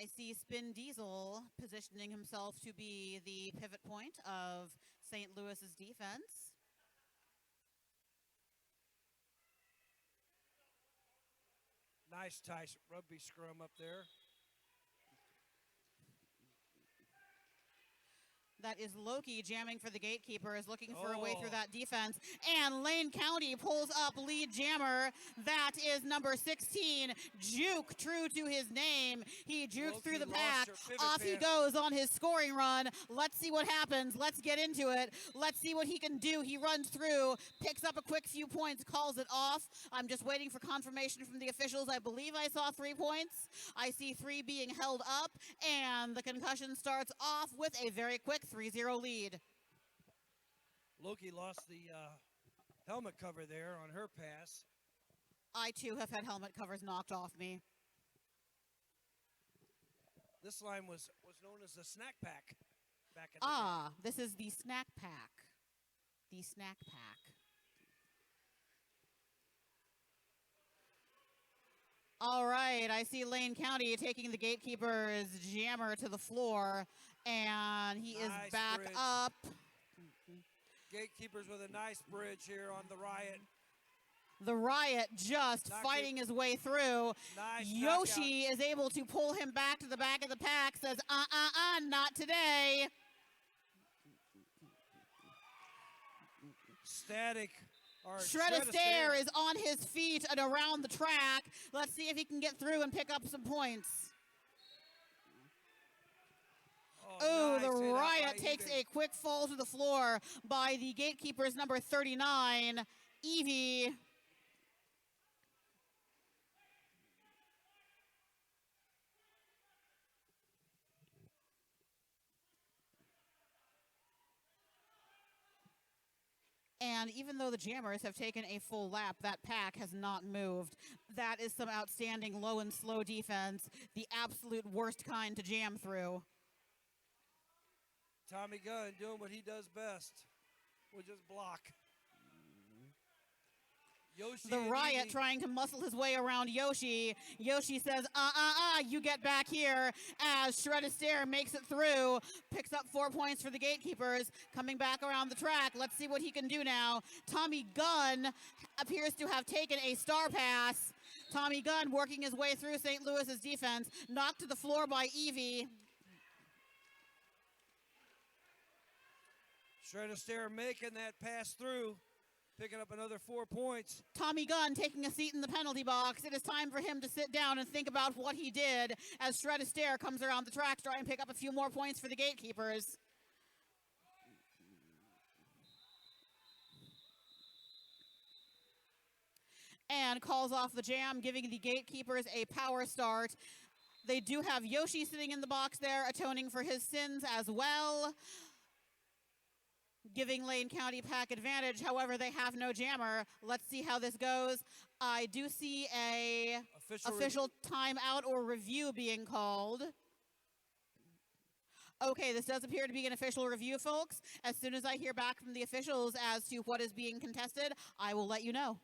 I see Spin Diesel positioning himself to be the pivot point of St. Louis's defense. Nice tight rugby scrum up there. That is Loki jamming for the Gatekeepers, looking for a way through that defense. And Lane County pulls up lead jammer. That is number 16, Juke, true to his name. He jukes Loki through the lost pack. her pivot Off he pant. goes on his scoring run. Let's see what happens. Let's get into it. Let's see what he can do. He runs through, picks up a quick few points, calls it off. I'm just waiting for confirmation from the officials. I believe I saw 3 points. I see 3 being held up, and the Concussion starts off with a very quick 3-0 lead. Loki lost the helmet cover there on her pass. I, too, have had helmet covers knocked off me. This line was known as the snack pack back at the day. This is the snack pack. The snack pack. All right, I see Lane County taking the Gatekeepers jammer to the floor, and he Nice is back bridge. up. Gatekeepers with a nice bridge here on the Riot. The Riot just Knocked fighting it. his way through. Nice Yoshi is able to pull him back to the back of the pack, says, not today. Static. Or Shred-a-Stare is on his feet and around the track. Let's see if he can get through and pick up some points. Oh, nice the hit out Riot by takes Evie. a quick fall to the floor by the Gatekeepers number 39, Evie. And even though the jammers have taken a full lap, that pack has not moved. That is some outstanding low and slow defense, the absolute worst kind to jam through. Tommy Gunn doing what he does best, which is block. Yoshi The and Riot Evie. trying to muscle his way around Yoshi. Yoshi says, you get back here, as Shred-a-Stare makes it through, picks up 4 points for the Gatekeepers, coming back around the track. Let's see what he can do now. Tommy Gunn appears to have taken a star pass. Tommy Gunn working his way through St. Louis's defense, knocked to the floor by Evie. Shred-a-Stare making that pass through, picking up another 4 points. Tommy Gunn taking a seat in the penalty box. It is time for him to sit down and think about what he did as Shred-a-Stare comes around the track to try and pick up a few more points for the Gatekeepers. And calls off the jam, giving the Gatekeepers a power start. They do have Yoshi sitting in the box there, atoning for his sins as well, giving Lane County pack advantage. However, they have no jammer. Let's see how this goes. I do see a official timeout or review being called. Okay, this does appear to be an official review, folks. As soon as I hear back from the officials as to what is being contested, I will let you know.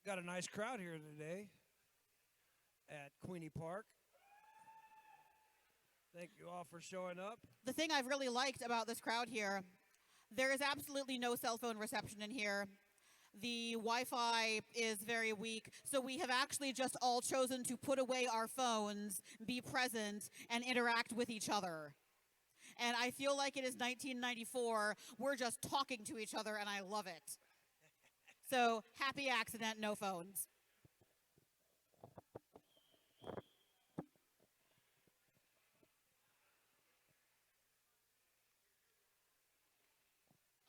Got a nice crowd here today at Queenie Park. Thank you all for showing up. The thing I've really liked about this crowd here, there is absolutely no cell phone reception in here. The Wi-Fi is very weak, so we have actually just all chosen to put away our phones, be present, and interact with each other. And I feel like it is 1994. We're just talking to each other, and I love it. So, happy accident, no phones.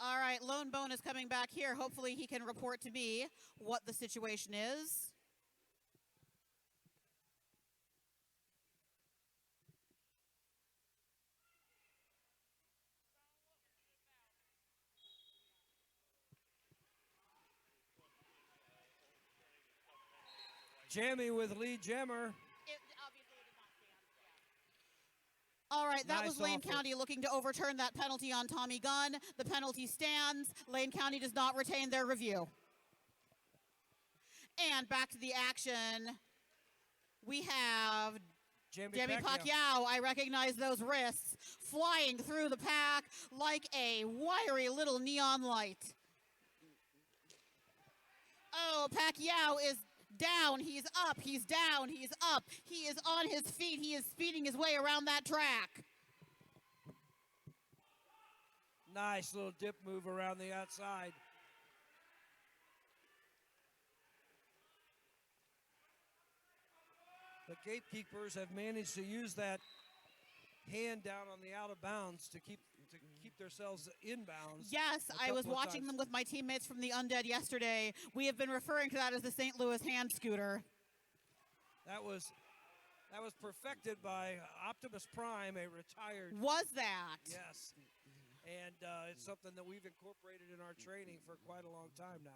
All right, Lone Bone is coming back here. Hopefully he can report to me what the situation is. Jamming with lead jammer. All right, that was Nice Lane offense. County looking to overturn that penalty on Tommy Gunn. The penalty stands. Lane County does not retain their review. And back to the action. We have Jamie Jamie Pacquiao. I recognize those wrists flying through the pack like a wiry little neon light. Oh, Pacquiao is down. He's up. He's down. He's up. He is on his feet. He is speeding his way around that track. Nice little dip move around the outside. The Gatekeepers have managed to use that hand down on the out of bounds to keep themselves inbounds. Yes, I was watching them with my teammates from the Undead yesterday. We have been referring to that as the St. Louis hand scooter. That was perfected by Optimus Prime, a retired. Was that? Yes. And it's something that we've incorporated in our training for quite a long time now.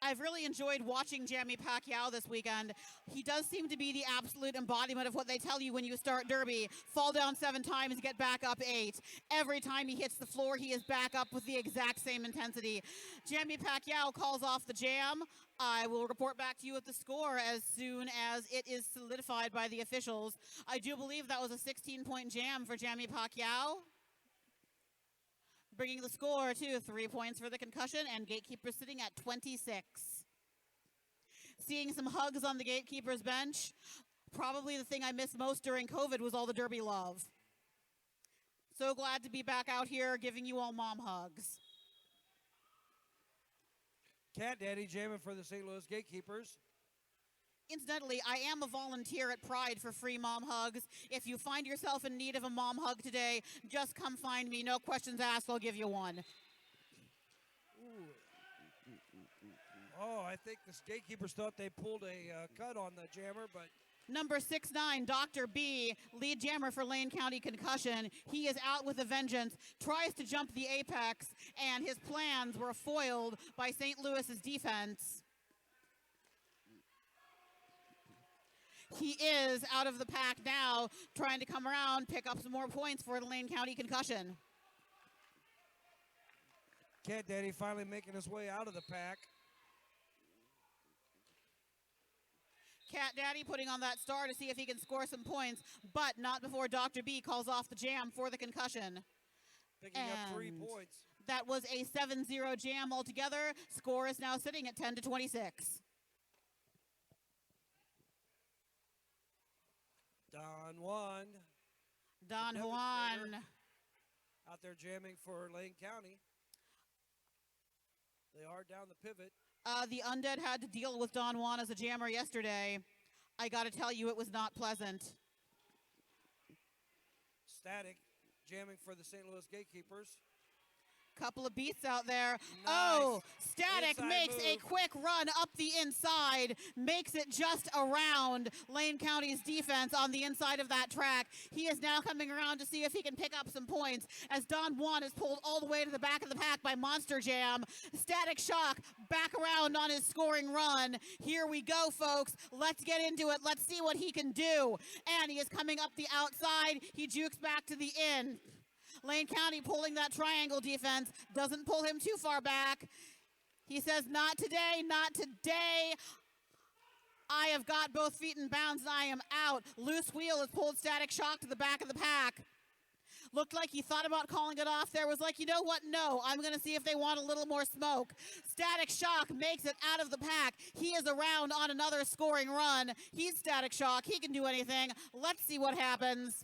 I've really enjoyed watching Jamie Pacquiao this weekend. He does seem to be the absolute embodiment of what they tell you when you start Derby. Fall down 7 times, get back up 8. Every time he hits the floor, he is back up with the exact same intensity. Jamie Pacquiao calls off the jam. I will report back to you with the score as soon as it is solidified by the officials. I do believe that was a 16-point jam for Jamie Pacquiao, bringing the score to 3 points for the Concussion, and Gatekeepers sitting at 26. Seeing some hugs on the Gatekeepers bench. Probably the thing I missed most during COVID was all the Derby love. So glad to be back out here giving you all mom hugs. Cat Daddy jamming for the St. Louis Gatekeepers. Incidentally, I am a volunteer at Pride for free mom hugs. If you find yourself in need of a mom hug today, just come find me. No questions asked, I'll give you one. Ooh. Oh, I think the Gatekeepers thought they pulled a cut on the jammer, but Number 6'9", Dr. B, lead jammer for Lane County Concussion. He is out with a vengeance, tries to jump the apex, and his plans were foiled by St. Louis's defense. He is out of the pack now, trying to come around, pick up some more points for the Lane County Concussion. Cat Daddy finally making his way out of the pack. Cat Daddy putting on that star to see if he can score some points, but not before Dr. B calls off the jam for the Concussion. Picking up 3 points. That was a 7-0 jam altogether. Score is now sitting at 10-26. Don Juan. Don Juan. Out there jamming for Lane County. They are down the pivot. The Undead had to deal with Don Juan as a jammer yesterday. I got to tell you, it was not pleasant. Static jamming for the St. Louis Gatekeepers. Couple of beats out there. Nice. Oh, Static Inside makes move. a quick run up the inside, makes it just around Lane County's defense on the inside of that track. He is now coming around to see if he can pick up some points as Don Juan is pulled all the way to the back of the pack by Monster Jam. Static Shock back around on his scoring run. Here we go, folks. Let's get into it. Let's see what he can do. And he is coming up the outside. He jukes back to the in. Lane County pulling that triangle defense. Doesn't pull him too far back. He says, not today, not today. I have got both feet in bounds and I am out. Loose wheel has pulled Static Shock to the back of the pack. Looked like he thought about calling it off there. Was like, you know what? No, I'm going to see if they want a little more smoke. Static Shock makes it out of the pack. He is around on another scoring run. He's Static Shock. He can do anything. Let's see what happens.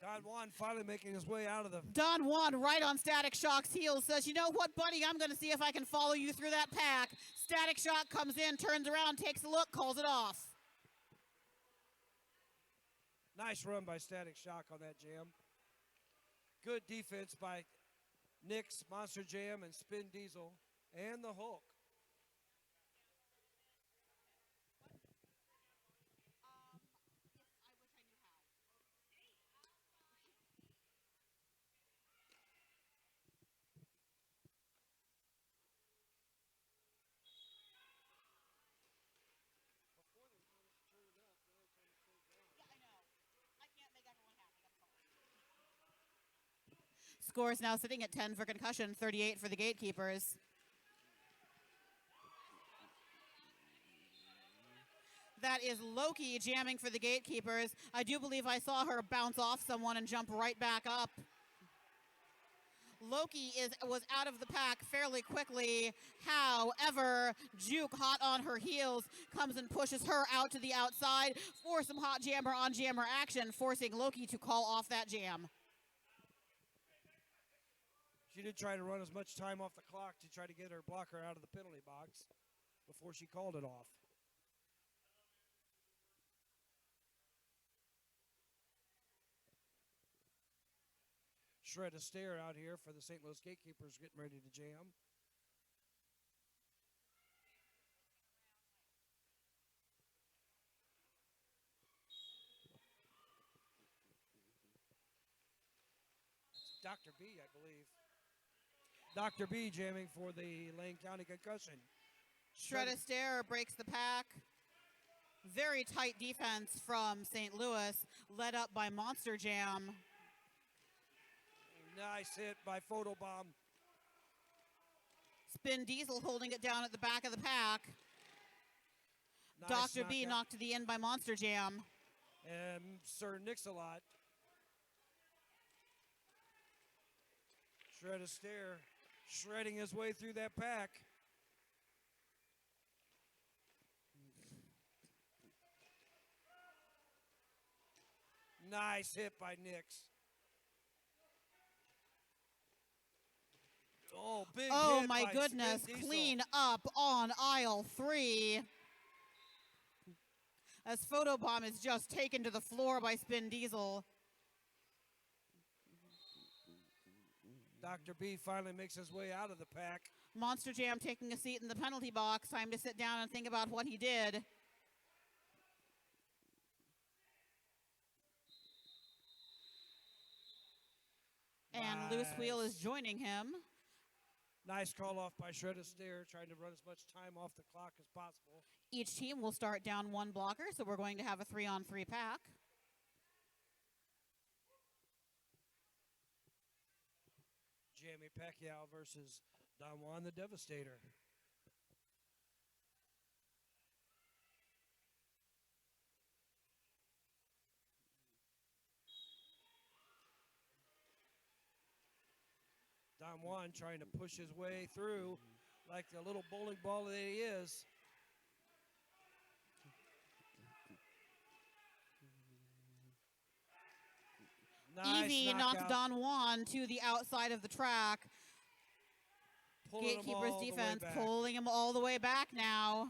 Don Juan finally making his way out of the... Don Juan right on Static Shock's heels says, you know what, buddy, I'm going to see if I can follow you through that pack. Static Shock comes in, turns around, takes a look, calls it off. Nice run by Static Shock on that jam. Good defense by Nix, Monster Jam, and Spin Diesel, and the Hulk. Score is now sitting at 10 for Concussion, 38 for the Gatekeepers. That is Loki jamming for the Gatekeepers. I do believe I saw her bounce off someone and jump right back up. Loki was out of the pack fairly quickly. However, Juke, hot on her heels, comes and pushes her out to the outside for some hot jammer on jammer action, forcing Loki to call off that jam. She did try to run as much time off the clock to try to get her blocker out of the penalty box before she called it off. Shred a stare out here for the St. Louis Gatekeepers getting ready to jam. Dr. B, I believe. Dr. B jamming for the Lane County Concussion. Shred a stare breaks the pack. Very tight defense from St. Louis, led up by Monster Jam. Nice hit by Photobomb. Spin Diesel holding it down at the back of the pack. Nice Dr. B knocked to the end by Monster Jam. And Sir Nix-a-Lot. Shred a stare, shredding his way through that pack. Nice hit by Nix. Oh, big Oh hit my by goodness, Spin Diesel. clean up on aisle 3. As Photobomb is just taken to the floor by Spin Diesel. Dr. B finally makes his way out of the pack. Monster Jam taking a seat in the penalty box. Time to sit down and think about what he did. And Loose Wheel is joining him. Nice call off by Shred a Stare, trying to run as much time off the clock as possible. Each team will start down one blocker, so we're going to have a 3-on-3 pack. Jamie Pacquiao versus Don Juan the Devastator. Don Juan trying to push his way through like the little bowling ball that he is. Nice Evie knockout. knocks Don Juan to the outside of the track. Pulling him Gatekeepers all the way defense back. pulling him all the way back now.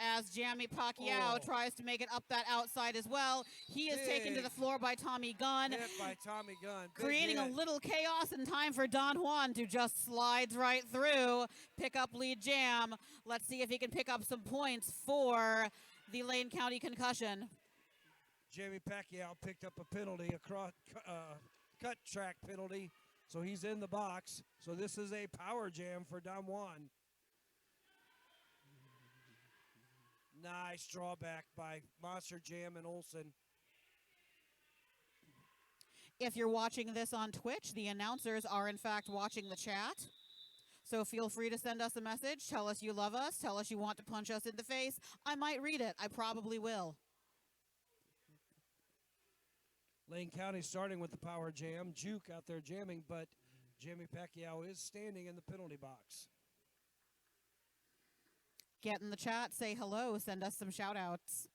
As Jamie Pacquiao tries to make it up that outside as well. He is taken to the floor by Tommy Gunn. Hit by Tommy Gunn. Big Creating a hit. little chaos in time for Don Juan to just slides right through, pick up lead jam. Let's see if he can pick up some points for the Lane County Concussion. Jamie Pacquiao picked up a penalty, across cut track penalty, so he's in the box. So this is a power jam for Don Juan. Nice drawback by Monster Jam and Olsen. If you're watching this on Twitch, the announcers are in fact watching the chat. So feel free to send us a message. Tell us you love us. Tell us you want to punch us in the face. I might read it. I probably will. Lane County starting with the power jam. Juke out there jamming, but Jamie Pacquiao is standing in the penalty box. Get in the chat, say hello, send us some shout outs.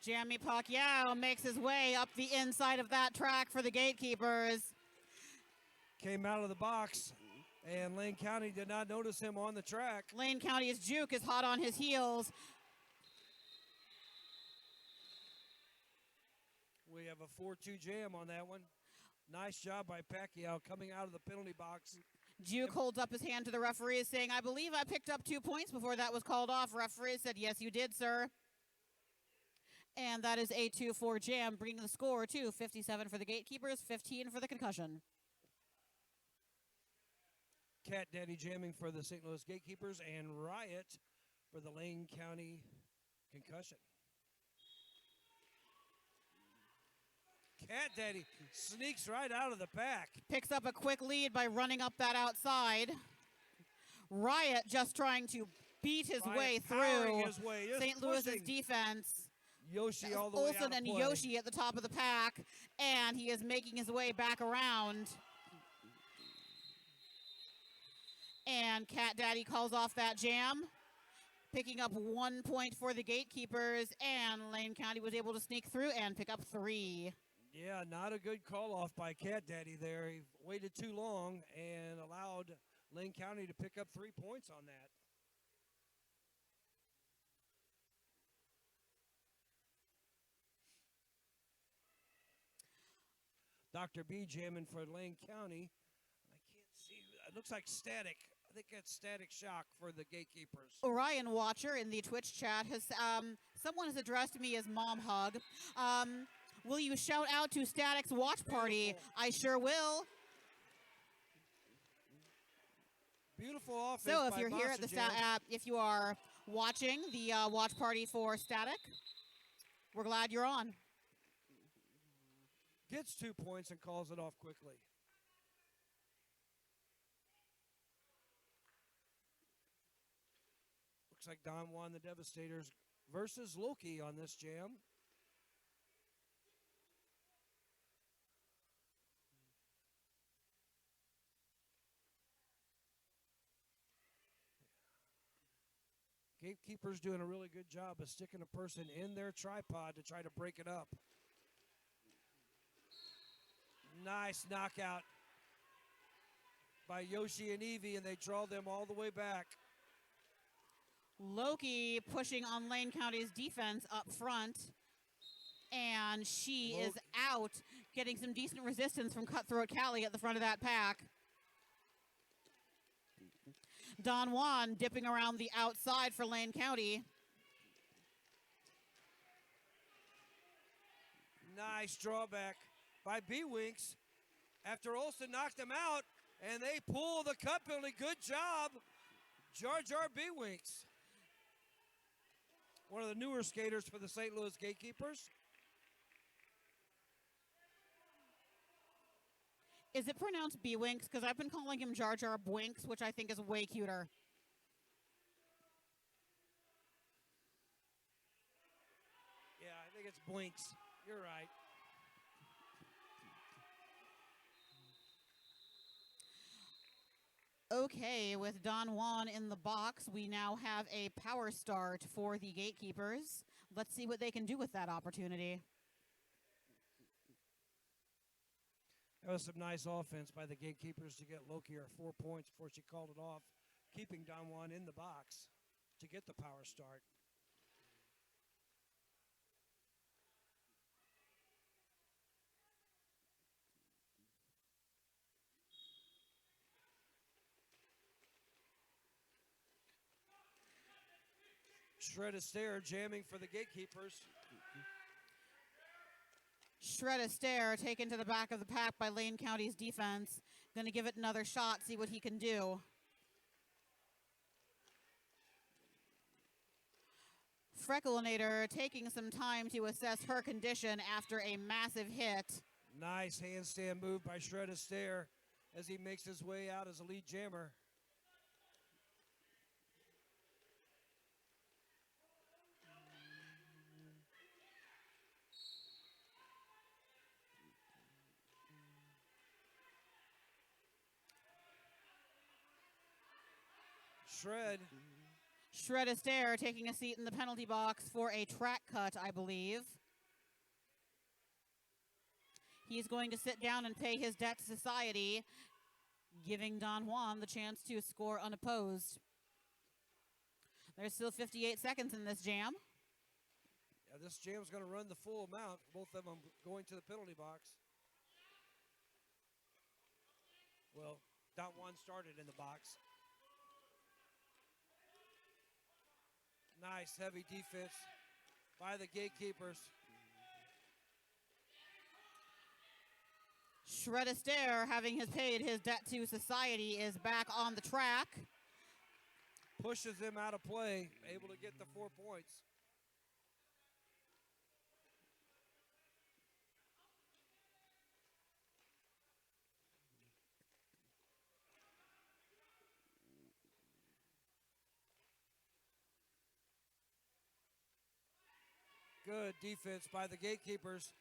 Jamie Pacquiao makes his way up the inside of that track for the Gatekeepers. Came out of the box, and Lane County did not notice him on the track. Lane County's Juke is hot on his heels. We have a 4-2 jam on that one. Nice job by Pacquiao coming out of the penalty box. Juke holds up his hand to the referee saying, I believe I picked up 2 points before that was called off. Referee said, yes, you did, sir. And that is a 2-4 jam, bringing the score to 57 for the Gatekeepers, 15 for the Concussion. Cat Daddy jamming for the St. Louis Gatekeepers and Riot for the Lane County Concussion. Cat Daddy sneaks right out of the pack. Picks up a quick lead by running up that outside. Riot just trying to beat his way through St. Louis's defense. Yoshi all the way out Olsen of and play. Yoshi at the top of the pack, and he is making his way back around. And Cat Daddy calls off that jam, picking up 1 point for the Gatekeepers, and Lane County was able to sneak through and pick up 3. Yeah, not a good call off by Cat Daddy there. He waited too long and allowed Lane County to pick up 3 points on that. Dr. B jamming for Lane County. I can't see. It looks like Static. I think that's Static Shock for the Gatekeepers. Orion Watcher in the Twitch chat has, someone has addressed me as Mom Hug. Will you shout out to Static's watch party? Beautiful. I sure will. Beautiful offense. So if by you're here at Monster the Jam. if you are watching the watch party for Static, we're glad you're on. Gets 2 points and calls it off quickly. Looks like Don Juan the Devastators versus Loki on this jam. Gatekeepers doing a really good job of sticking a person in their tripod to try to break it up. Nice knockout by Yoshi and Evie, and they draw them all the way back. Loki pushing on Lane County's defense up front, and she is out, getting some decent resistance from Cutthroat Callie at the front of that pack. Don Juan dipping around the outside for Lane County. Nice drawback by B-Winks after Olsen knocked him out, and they pull the cut penalty. Good job, Jar Jar B-Winks. One of the newer skaters for the St. Louis Gatekeepers. Is it pronounced B-Winks? Because I've been calling him Jar Jar Bwinks, which I think is way cuter. Yeah, I think it's Blinks. You're right. Okay, with Don Juan in the box, we now have a power start for the Gatekeepers. Let's see what they can do with that opportunity. That was some nice offense by the Gatekeepers to get Loki her 4 points before she called it off, keeping Don Juan in the box to get the power start. Shred Astaire jamming for the Gatekeepers. Shred Astaire taken to the back of the pack by Lane County's defense. Going to give it another shot, see what he can do. Freckleinator taking some time to assess her condition after a massive hit. Nice handstand move by Shred Astaire as he makes his way out as a lead jammer. Shred Astaire taking a seat in the penalty box for a track cut, I believe. He's going to sit down and pay his debt to society, giving Don Juan the chance to score unopposed. There's still 58 seconds in this jam. Yeah, this jam's going to run the full amount, both of them going to the penalty box. Well, Don Juan started in the box. Nice heavy defense by the Gatekeepers. Shred Astaire, having paid his debt to society, is back on the track. Pushes him out of play, able to get the 4 points. Good defense by the Gatekeepers,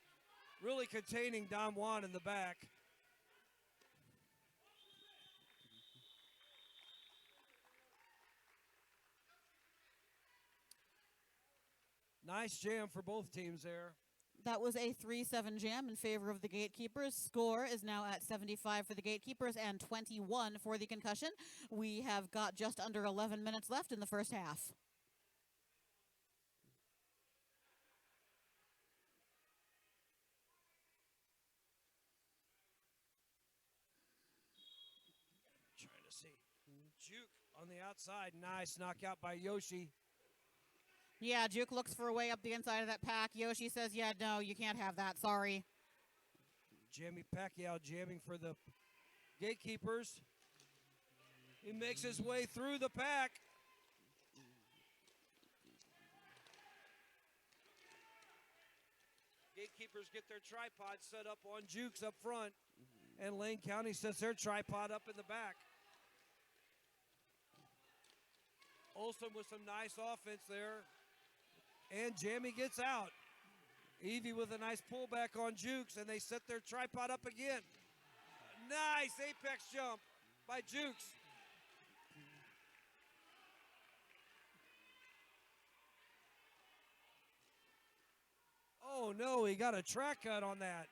really containing Don Juan in the back. Nice jam for both teams there. That was a 3-7 jam in favor of the Gatekeepers. Score is now at 75 for the Gatekeepers and 21 for the Concussion. We have got just under 11 minutes left in the first half. Trying to see. Juke on the outside. Nice knockout by Yoshi. Yeah, Juke looks for a way up the inside of that pack. Yoshi says, yeah, no, you can't have that. Sorry. Jimmy Pacquiao jamming for the Gatekeepers. He makes his way through the pack. Gatekeepers get their tripod set up on Jukes up front, and Lane County sets their tripod up in the back. Olson with some nice offense there, and Jamie gets out. Evie with a nice pullback on Jukes, and they set their tripod up again. Nice apex jump by Jukes. Oh no, he got a track cut on that.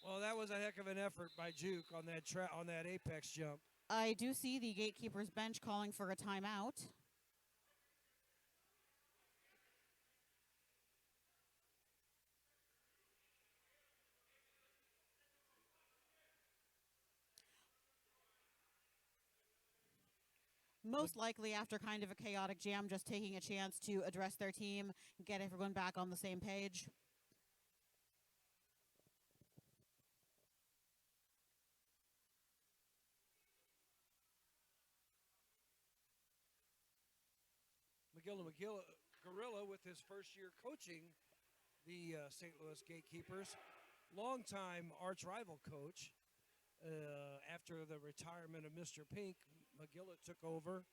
Well, that was a heck of an effort by Juke on that apex jump. I do see the Gatekeepers bench calling for a timeout. Most likely after kind of a chaotic jam, just taking a chance to address their team, get everyone back on the same page. McGilla Gorilla with his first year coaching the St. Louis Gatekeepers. Longtime arch rival coach. After the retirement of Mr. Pink, McGilla took over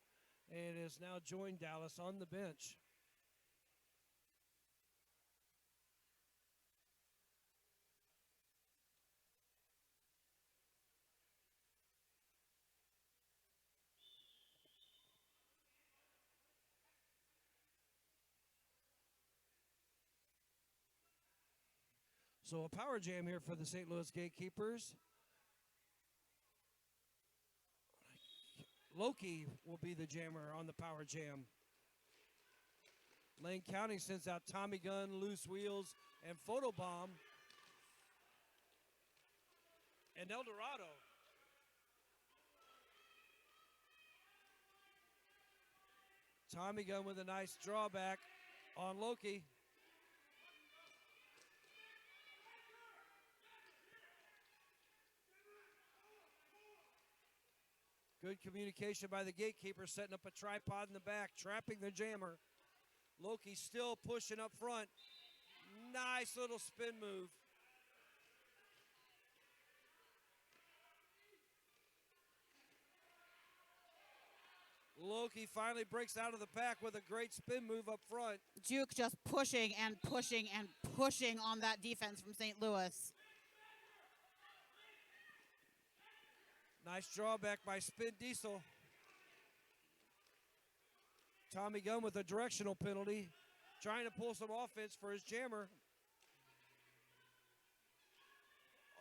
and has now joined Dallas on the bench. So a power jam here for the St. Louis Gatekeepers. Loki will be the jammer on the power jam. Lane County sends out Tommy Gun, Loose Wheels, and Photobomb. And El Dorado. Tommy Gun with a nice drawback on Loki. Good communication by the Gatekeeper, setting up a tripod in the back, trapping the jammer. Loki still pushing up front. Nice little spin move. Loki finally breaks out of the pack with a great spin move up front. Juke just pushing and pushing and pushing on that defense from St. Louis. Nice drawback by Spin Diesel. Tommy Gunn with a directional penalty, trying to pull some offense for his jammer.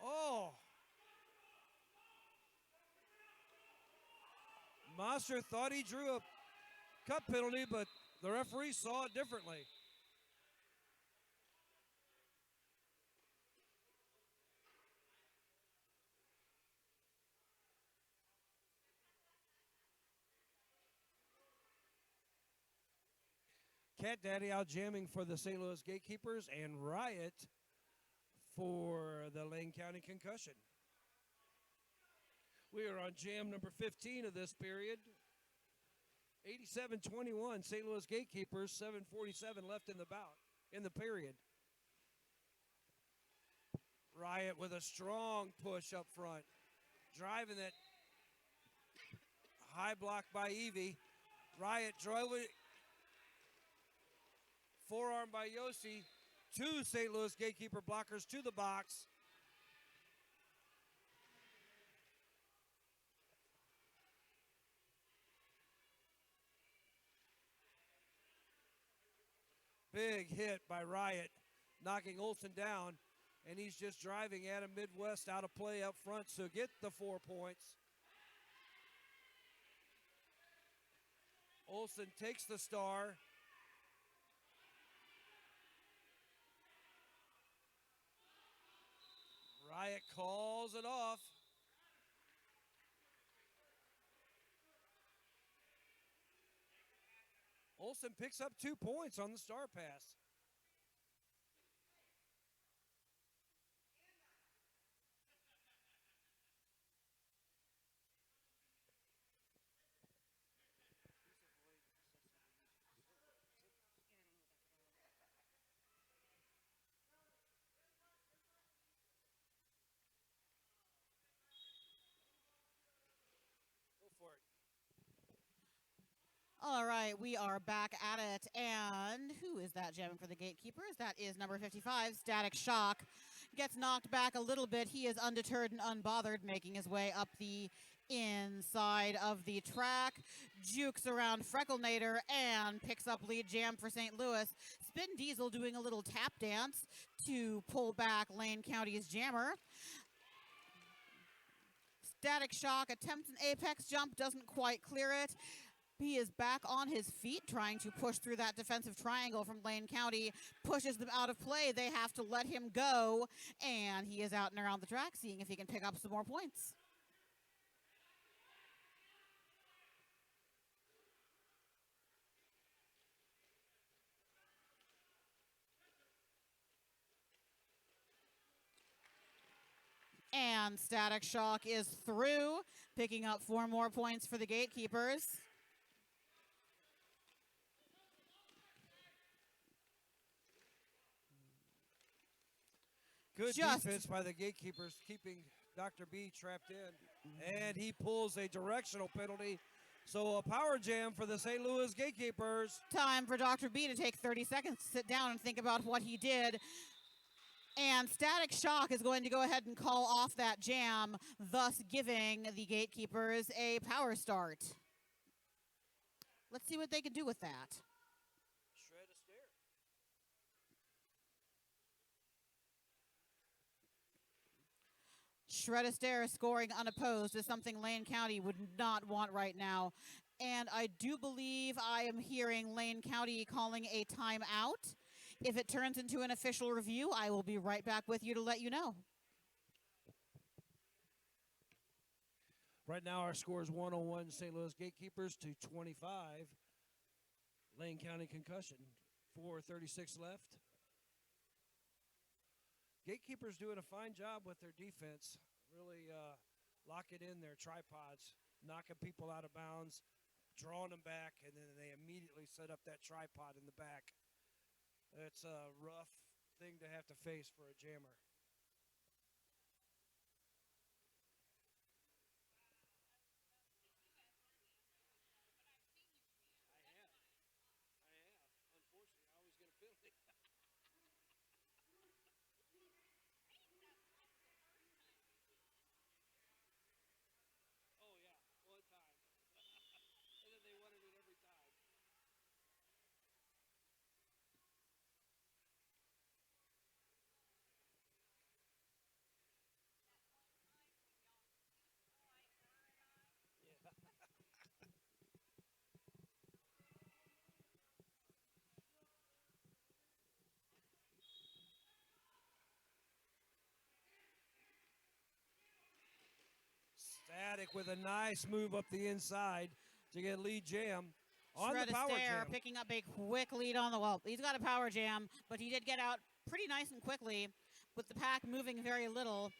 Oh. Monster thought he drew a cut penalty, but the referee saw it differently. Cat Daddy out jamming for the St. Louis Gatekeepers and Riot for the Lane County Concussion. We are on jam number 15 of this period. 87-21, St. Louis Gatekeepers, 7:47 left in the bout, in the period. Riot with a strong push up front, driving that high block by Evie. Riot drove it. forearm by Yossi. 2 St. Louis Gatekeeper blockers to the box. Big hit by Riot, knocking Olsen down, and he's just driving Adam Midwest out of play up front, so get the 4 points. Olsen takes the star. Riot calls it off. Olsen picks up 2 points on the star pass. Go for it. All right, we are back at it. And who is that jamming for the Gatekeepers? That is number 55, Static Shock. Gets knocked back a little bit. He is undeterred and unbothered, making his way up the inside of the track. Jukes around Frecklenator and picks up lead jam for St. Louis. Spin Diesel doing a little tap dance to pull back Lane County's jammer. Static Shock attempts an apex jump, doesn't quite clear it. He is back on his feet trying to push through that defensive triangle from Lane County, pushes them out of play. They have to let him go, and he is out and around the track seeing if he can pick up some more points. And Static Shock is through, picking up 4 more points for the Gatekeepers. Good defense by the Gatekeepers, keeping Dr. B trapped in. And he pulls a directional penalty. So a power jam for the St. Louis Gatekeepers. Time for Dr. B to take 30 seconds to sit down and think about what he did. And Static Shock is going to go ahead and call off that jam, thus giving the Gatekeepers a power start. Let's see what they can do with that. Shred a stair. Shred Astaire scoring unopposed is something Lane County would not want right now. And I do believe I am hearing Lane County calling a timeout. If it turns into an official review, I will be right back with you to let you know. Right now our score is 101 St. Louis Gatekeepers to 25 Lane County Concussion. 4:36 left. Gatekeepers doing a fine job with their defense. Really locking in their tripods, knocking people out of bounds, drawing them back, and then they immediately set up that tripod in the back. It's a rough thing to have to face for a jammer. Static with a nice move up the inside to get lead jam on the power jam. Picking up a quick lead on the wall. He's got a power jam, but he did get out pretty nice and quickly with the pack moving very little.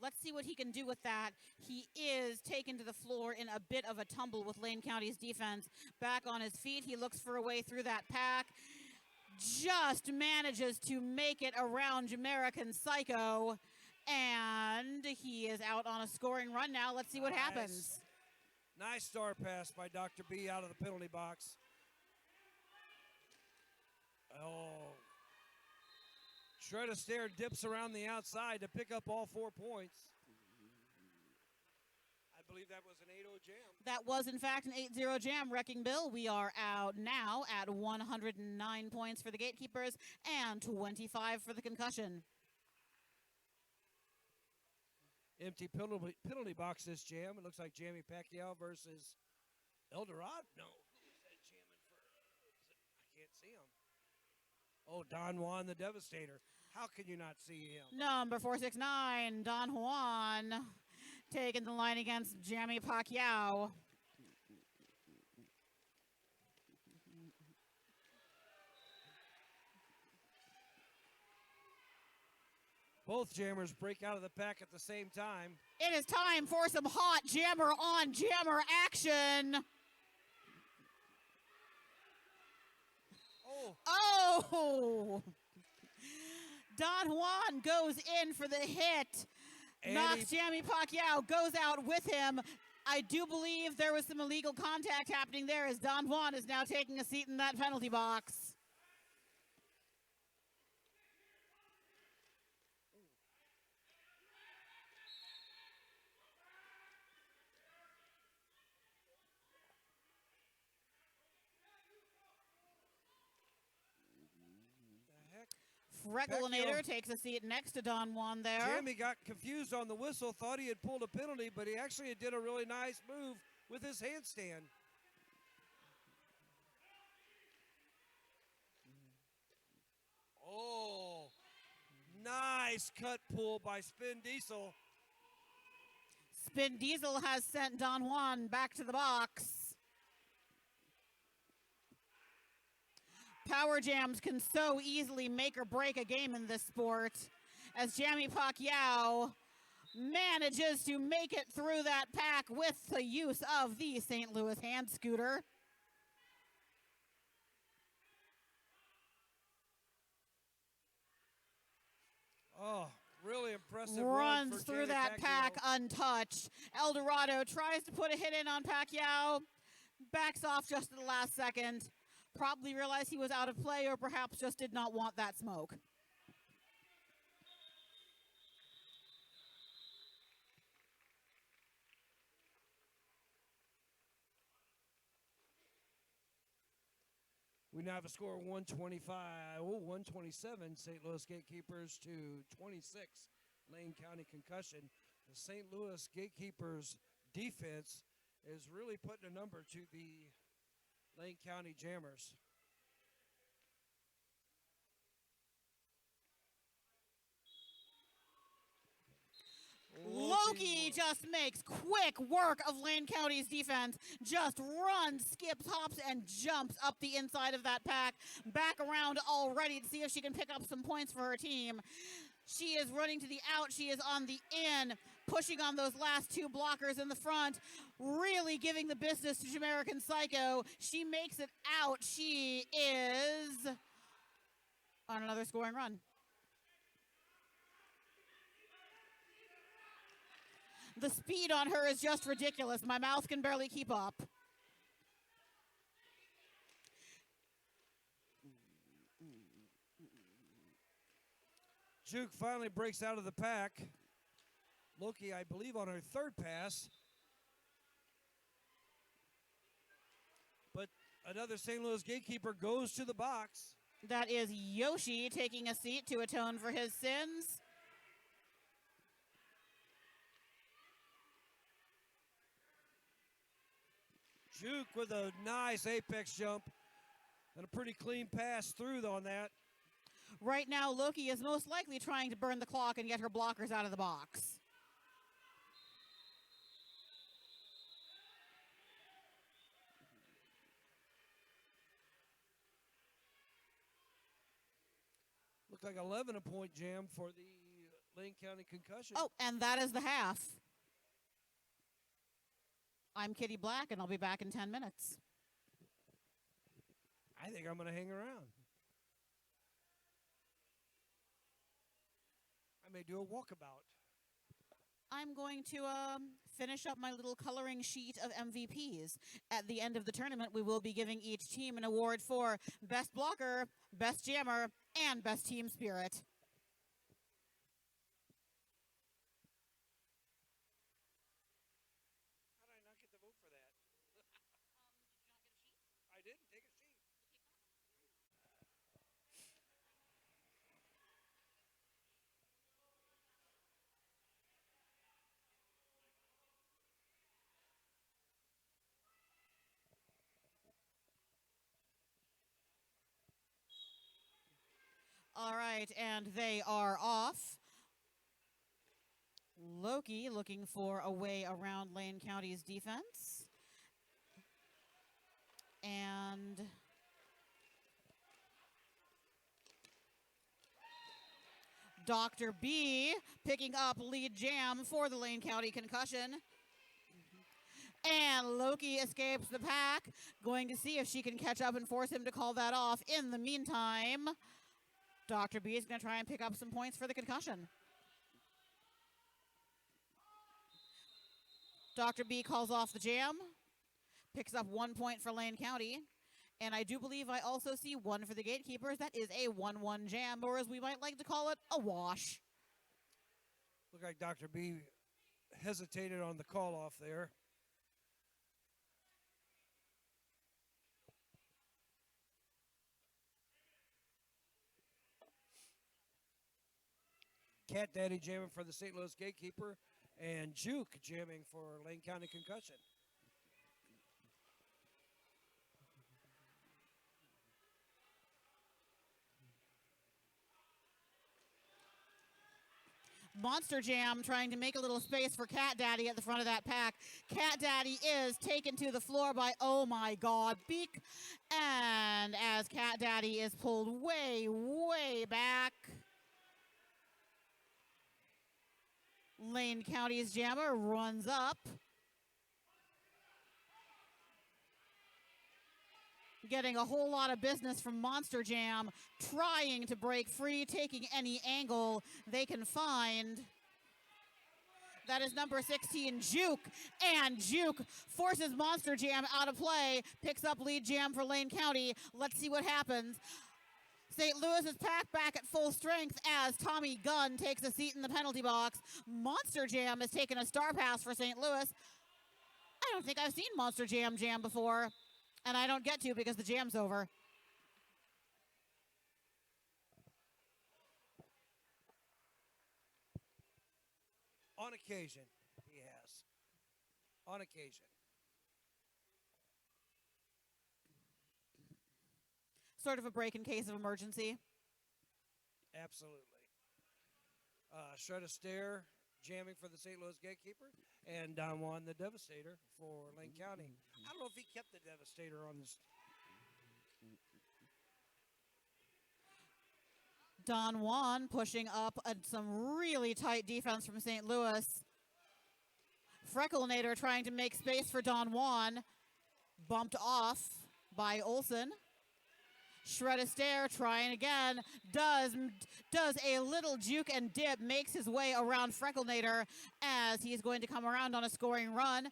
Let's see what he can do with that. He is taken to the floor in a bit of a tumble with Lane County's defense. Back on his feet, he looks for a way through that pack. Just manages to make it around American Psycho. And he is out on a scoring run now. Let's see what happens. Nice star pass by Dr. B out of the penalty box. Oh. Shred of Stair dips around the outside to pick up all 4 points. I believe that was an 8-0 jam. That was, in fact, an 8-0 jam, Wrecking Bill. We are out now at 109 points for the Gatekeepers and 25 for the Concussion. Empty penalty box this jam. It looks like Jamie Pacquiao versus Eldorado. No, who is that jamming for? I can't see him. Oh, Don Juan the Devastator. How can you not see him? Number 469, Don Juan, taking the line against Jamie Pacquiao. Both jammers break out of the pack at the same time. It is time for some hot jammer on jammer action. Oh! Don Juan goes in for the hit. Knocks Jamie Pacquiao, goes out with him. I do believe there was some illegal contact happening there as Don Juan is now taking a seat in that penalty box. Freckleinator takes a seat next to Don Juan there. Jamie got confused on the whistle, thought he had pulled a penalty, but he actually did a really nice move with his handstand. Oh, nice cut pull by Spin Diesel. Spin Diesel has sent Don Juan back to the box. Power jams can so easily make or break a game in this sport, as Jamie Pacquiao manages to make it through that pack with the use of the St. Louis hand scooter. Oh, really impressive Runs run for through Jamie that Pacquiao. pack untouched. Eldorado tries to put a hit in on Pacquiao, backs off just at the last second. Probably realized he was out of play or perhaps just did not want that smoke. We now have a score of 127, St. Louis Gatekeepers to 26, Lane County Concussion. The St. Louis Gatekeepers defense is really putting a number to the Lane County Jammers. Loki just makes quick work of Lane County's defense. Just runs, skips, hops, and jumps up the inside of that pack. Back around already to see if she can pick up some points for her team. She is running to the out. She is on the in, pushing on those last two blockers in the front. Really giving the business to Jamaican Psycho. She makes it out. She is on another scoring run. The speed on her is just ridiculous. My mouth can barely keep up. Juke finally breaks out of the pack. Loki, I believe, on her third pass. But another St. Louis Gatekeeper goes to the box. That is Yoshi taking a seat to atone for his sins. Juke with a nice apex jump and a pretty clean pass through on that. Right now, Loki is most likely trying to burn the clock and get her blockers out of the box. Looked like 11-point jam for the Lane County Concussion. Oh, and that is the half. I'm Kitty Black, and I'll be back in 10 minutes. I think I'm going to hang around. I may do a walkabout. I'm going to finish up my little coloring sheet of MVPs. At the end of the tournament, we will be giving each team an award for Best Blocker, best jammer, and best team spirit. How did I not get the vote for that? I didn't take a sheet. All right, and they are off. Loki looking for a way around Lane County's defense. And Dr. B picking up lead jam for the Lane County Concussion. And Loki escapes the pack, going to see if she can catch up and force him to call that off. In the meantime, Dr. B is going to try and pick up some points for the Concussion. Dr. B calls off the jam, picks up 1 point for Lane County. And I do believe I also see one for the Gatekeepers. That is a 1-1 jam, or as we might like to call it, a wash. Look like Dr. B hesitated on the call off there. Cat Daddy jamming for the St. Louis Gatekeeper, and Juke jamming for Lane County Concussion. Monster Jam trying to make a little space for Cat Daddy at the front of that pack. Cat Daddy is taken to the floor by, oh my God, Beak. And as Cat Daddy is pulled way, way back, Lane County's jammer runs up. Getting a whole lot of business from Monster Jam, trying to break free, taking any angle they can find. That is number 16, Juke. And Juke forces Monster Jam out of play, picks up lead jam for Lane County. Let's see what happens. St. Louis is packed back at full strength as Tommy Gunn takes a seat in the penalty box. Monster Jam has taken a star pass for St. Louis. I don't think I've seen Monster Jam before. And I don't get to because the jam's over. On occasion, he has. On occasion. Sort of a break in case of emergency. Absolutely. Shred a Stare jamming for the St. Louis Gatekeeper, and Don Juan the Devastator for Lane County. I don't know if he kept the Devastator on this. Don Juan pushing up some really tight defense from St. Louis. Frecklenator trying to make space for Don Juan. Bumped off by Olsen. Shred a Stare trying again. Does a little juke and dip. Makes his way around Frecklenator as he's going to come around on a scoring run.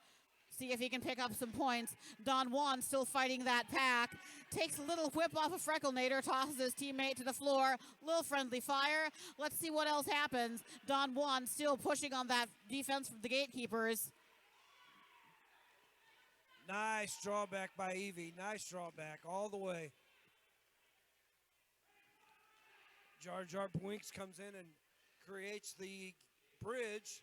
See if he can pick up some points. Don Juan still fighting that pack. Takes a little whip off of Frecklenator. Tosses his teammate to the floor. Little friendly fire. Let's see what else happens. Don Juan still pushing on that defense from the Gatekeepers. Nice drawback by Evie. Nice drawback all the way. Jar Jar Bwinks comes in and creates the bridge.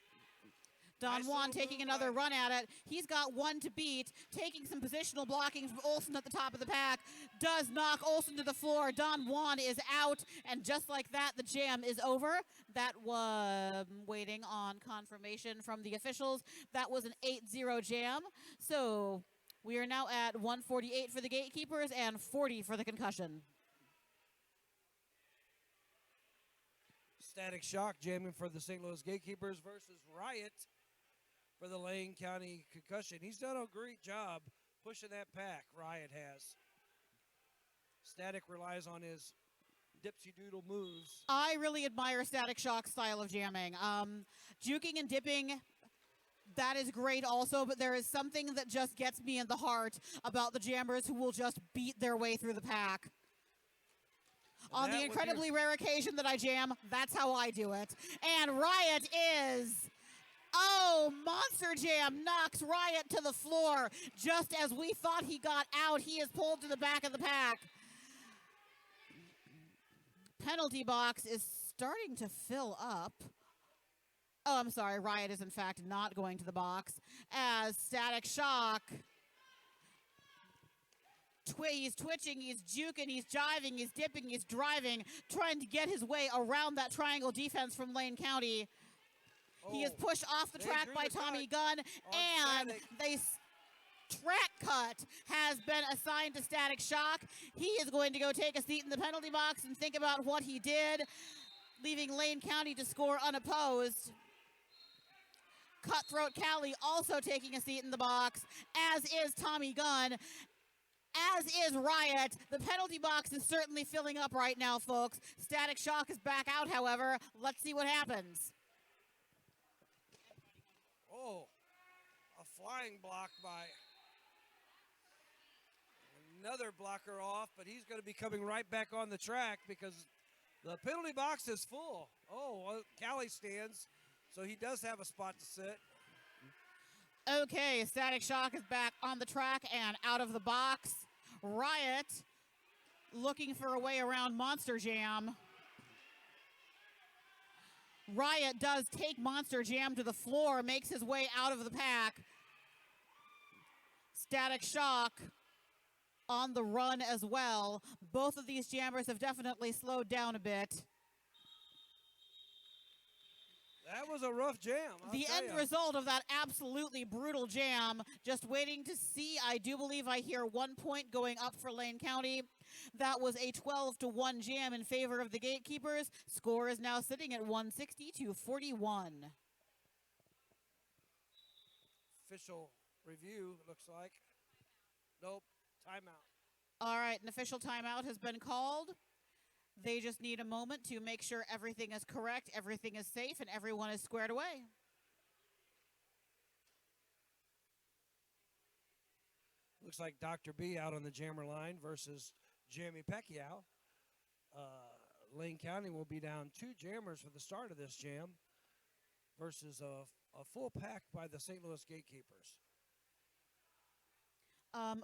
Don Juan taking another run at it. He's got one to beat. Taking some positional blocking from Olsen at the top of the pack. Does knock Olsen to the floor. Don Juan is out. And just like that, the jam is over. That was waiting on confirmation from the officials. That was an 8-0 jam. So we are now at 148 for the Gatekeepers and 40 for the Concussion. Static Shock jamming for the St. Louis Gatekeepers versus Riot for the Lane County Concussion. He's done a great job pushing that pack, Riot has. Static relies on his dipsy doodle moves. I really admire Static Shock's style of jamming. Juking and dipping, that is great also, but there is something that just gets me in the heart about the jammers who will just beat their way through the pack. On the incredibly rare occasion that I jam, that's how I do it. And Riot is... Oh, Monster Jam knocks Riot to the floor. Just as we thought he got out, he is pulled to the back of the pack. Penalty box is starting to fill up. Oh, I'm sorry. Riot is, in fact, not going to the box. As Static Shock... He's twitching, he's juking, he's jiving, he's dipping, he's driving, trying to get his way around that triangle defense from Lane County. Oh, he is pushed off the track by Tommy Gunn, and the track cut has been assigned to Static Shock. He is going to go take a seat in the penalty box and think about what he did, leaving Lane County to score unopposed. Cutthroat Cali also taking a seat in the box, as is Tommy Gunn. As is Riot. The penalty box is certainly filling up right now, folks. Static Shock is back out, however. Let's see what happens. Oh, a flying block by another blocker off, but he's going to be coming right back on the track because the penalty box is full. Oh, well, Cali stands, so he does have a spot to sit. Okay, Static Shock is back on the track and out of the box. Riot looking for a way around Monster Jam. Riot does take Monster Jam to the floor, makes his way out of the pack. Static Shock on the run as well. Both of these jammers have definitely slowed down a bit. That was a rough jam. The end result of that absolutely brutal jam, just waiting to see. I do believe I hear 1 point going up for Lane County. That was a 12-1 jam in favor of the Gatekeepers. Score is now sitting at 160-41. Official review, looks like. Nope, timeout. All right, an official timeout has been called. They just need a moment to make sure everything is correct, everything is safe, and everyone is squared away. Looks like Dr. B out on the jammer line versus Jamie Pacquiao. Lane County will be down 2 jammers for the start of this jam versus a full pack by the St. Louis Gatekeepers.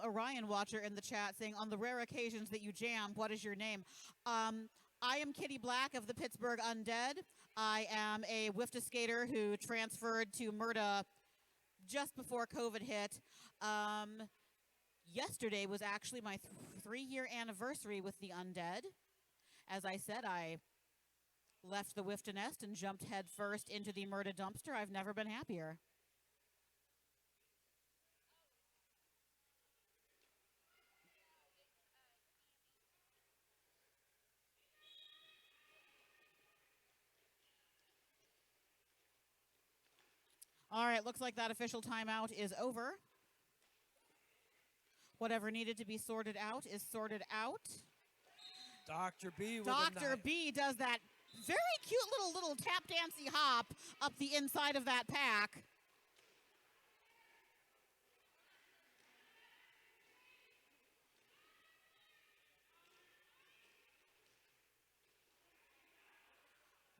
Orion Watcher in the chat saying, on the rare occasions that you jam, what is your name? I am Kitty Black of the Pittsburgh Undead. I am a WIFTA skater who transferred to MURDA just before COVID hit. Yesterday was actually my 3-year anniversary with the Undead. As I said, I left the WIFTA nest and jumped head first into the MURDA dumpster. I've never been happier. All right, looks like that official timeout is over. Whatever needed to be sorted out is sorted out. Dr. B with Dr. B does that very cute little tap dancey hop up the inside of that pack.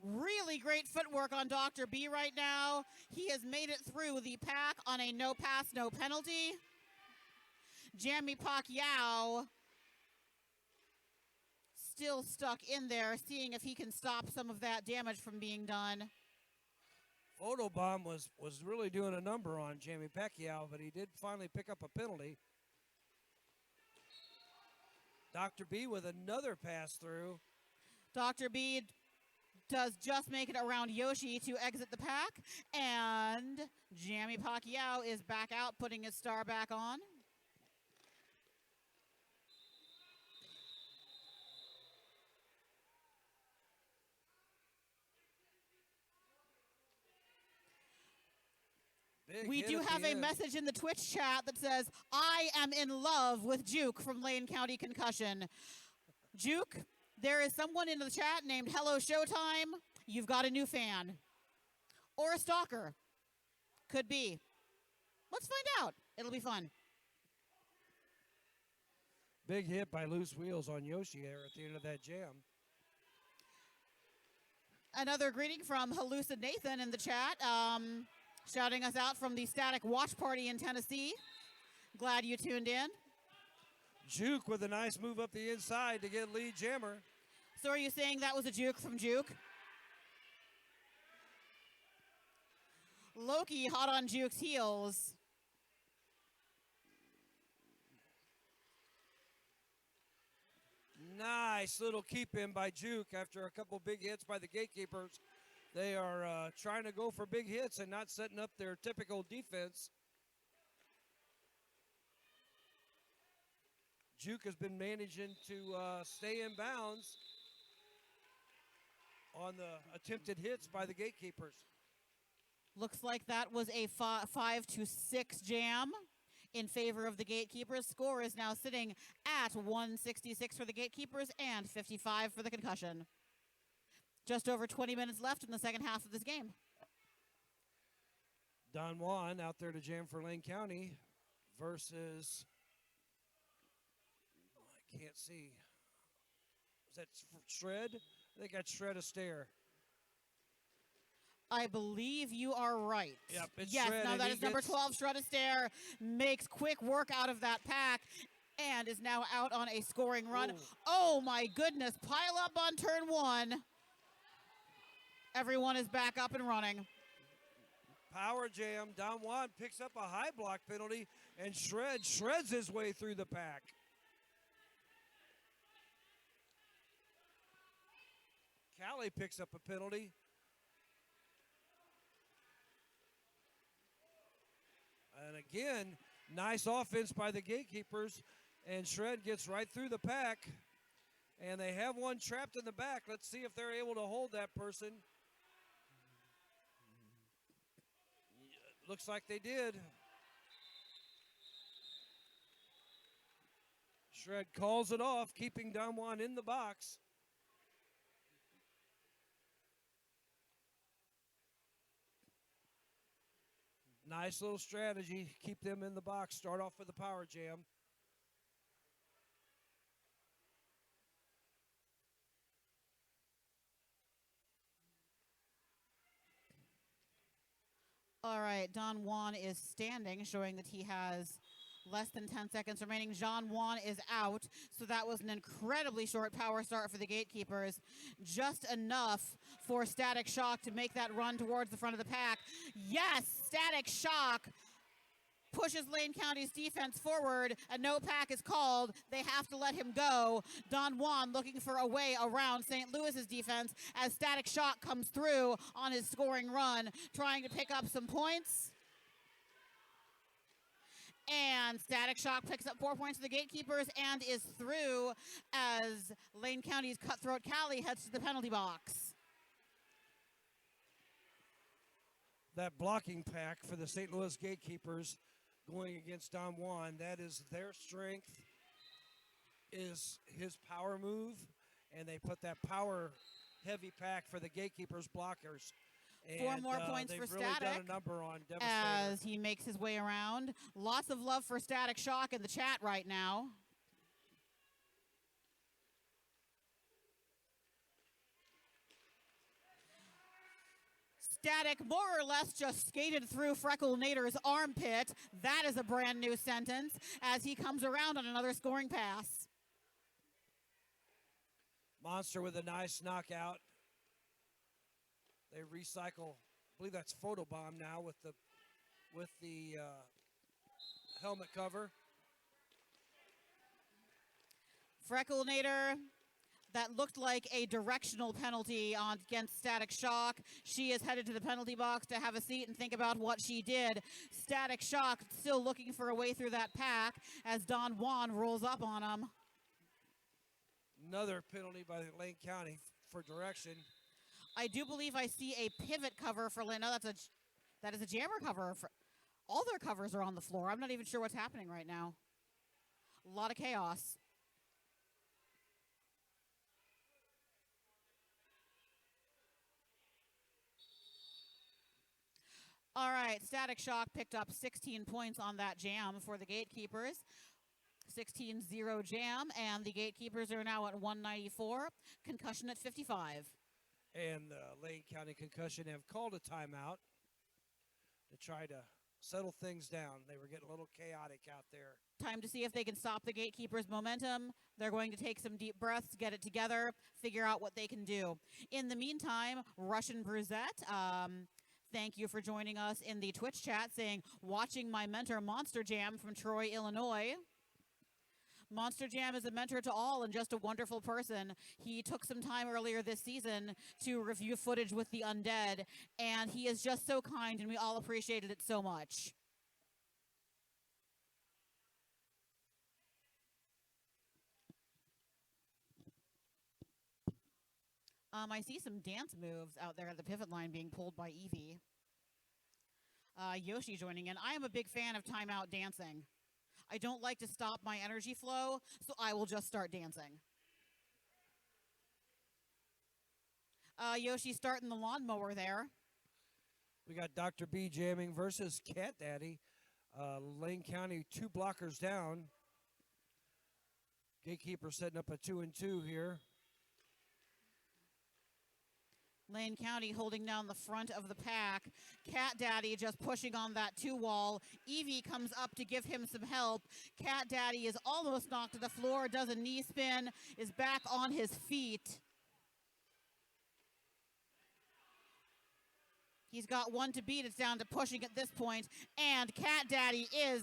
Really great footwork on Dr. B right now. He has made it through the pack on a no pass, no penalty. Jamie Pacquiao still stuck in there, seeing if he can stop some of that damage from being done. Photobomb was really doing a number on Jamie Pacquiao, but he did finally pick up a penalty. Dr. B with another pass through. Dr. B does just make it around Yoshi to exit the pack, and Jamie Pacquiao is back out, putting his star back on. We do have a message in the Twitch chat that says, I am in love with Juke from Lane County Concussion. Juke, there is someone in the chat named Hello Showtime. You've got a new fan. Or a stalker. Could be. Let's find out. It'll be fun. Big hit by Loose Wheels on Yoshi there at the end of that jam. Another greeting from Hallucid Nathan in the chat, shouting us out from the Static Watch Party in Tennessee. Glad you tuned in. Juke with a nice move up the inside to get lead jammer. So are you saying that was a juke from Juke? Loki hot on Juke's heels. Nice little keep in by Juke after a couple big hits by the Gatekeepers. They are trying to go for big hits and not setting up their typical defense. Juke has been managing to stay in bounds on the attempted hits by the Gatekeepers. Looks like that was a 5-6 jam in favor of the Gatekeepers. Score is now sitting at 166 for the Gatekeepers and 55 for the Concussion. Just over 20 minutes left in the second half of this game. Don Juan out there to jam for Lane County versus, I can't see. Is that Shred? I think that's Shred Astaire. I believe you are right. Yep, it's yes, Shred, now and that he is number gets 12, Shred Astaire, makes quick work out of that pack and is now out on a scoring run. Ooh. Oh my goodness, pile up on turn one. Everyone is back up and running. Power jam. Don Juan picks up a high block penalty, and shreds his way through the pack. Callie picks up a penalty. And again, nice offense by the Gatekeepers, and Shred gets right through the pack. And they have one trapped in the back. Let's see if they're able to hold that person. Looks like they did. Shred calls it off, keeping Don Juan in the box. Nice little strategy. Keep them in the box. Start off with a power jam. All right, Don Juan is standing, showing that he has less than 10 seconds remaining. John Juan is out, so that was an incredibly short power start for the Gatekeepers. Just enough for Static Shock to make that run towards the front of the pack. Yes, Static Shock pushes Lane County's defense forward. A no pack is called. They have to let him go. Don Juan looking for a way around St. Louis's defense as Static Shock comes through on his scoring run, trying to pick up some points. And Static Shock picks up 4 points for the Gatekeepers and is through as Lane County's Cutthroat Callie heads to the penalty box. That blocking pack for the St. Louis Gatekeepers going against Don Juan, that is their strength, is his power move, and they put that power heavy pack for the Gatekeepers blockers. And 4 more points for really Static done a number on Devastator. as he makes his way around. Lots of love for Static Shock in the chat right now. Static more or less just skated through Freckle Nader's armpit. That is a brand new sentence as he comes around on another scoring pass. Monster with a nice knockout. They recycle, I believe that's Photobomb now with the helmet cover. Freckle Nader, that looked like a directional penalty against Static Shock. She is headed to the penalty box to have a seat and think about what she did. Static Shock still looking for a way through that pack as Don Juan rolls up on him. Another penalty by Lane County for direction. I do believe I see a pivot cover for Lane. No, that is a jammer cover. All their covers are on the floor. I'm not even sure what's happening right now. A lot of chaos. All right, Static Shock picked up 16 points on that jam for the Gatekeepers. 16-0 jam, and the Gatekeepers are now at 194. Concussion at 55. And Lane County Concussion have called a timeout to try to settle things down. They were getting a little chaotic out there. Time to see if they can stop the Gatekeepers' momentum. They're going to take some deep breaths, get it together, figure out what they can do. In the meantime, Russian Bruzette, thank you for joining us in the Twitch chat, saying, watching my mentor Monster Jam from Troy, Illinois. Monster Jam is a mentor to all and just a wonderful person. He took some time earlier this season to review footage with the Undead, and he is just so kind, and we all appreciated it so much. I see some dance moves out there at the pivot line being pulled by Evie. Yoshi joining in. I am a big fan of timeout dancing. I don't like to stop my energy flow, so I will just start dancing. Yoshi starting the lawnmower there. We got Dr. B jamming versus Cat Daddy. Lane County 2 blockers down. Gatekeeper setting up a 2-2 here. Lane County holding down the front of the pack. Cat Daddy just pushing on that 2 wall. Evie comes up to give him some help. Cat Daddy is almost knocked to the floor, does a knee spin, is back on his feet. He's got one to beat. It's down to pushing at this point. And Cat Daddy is...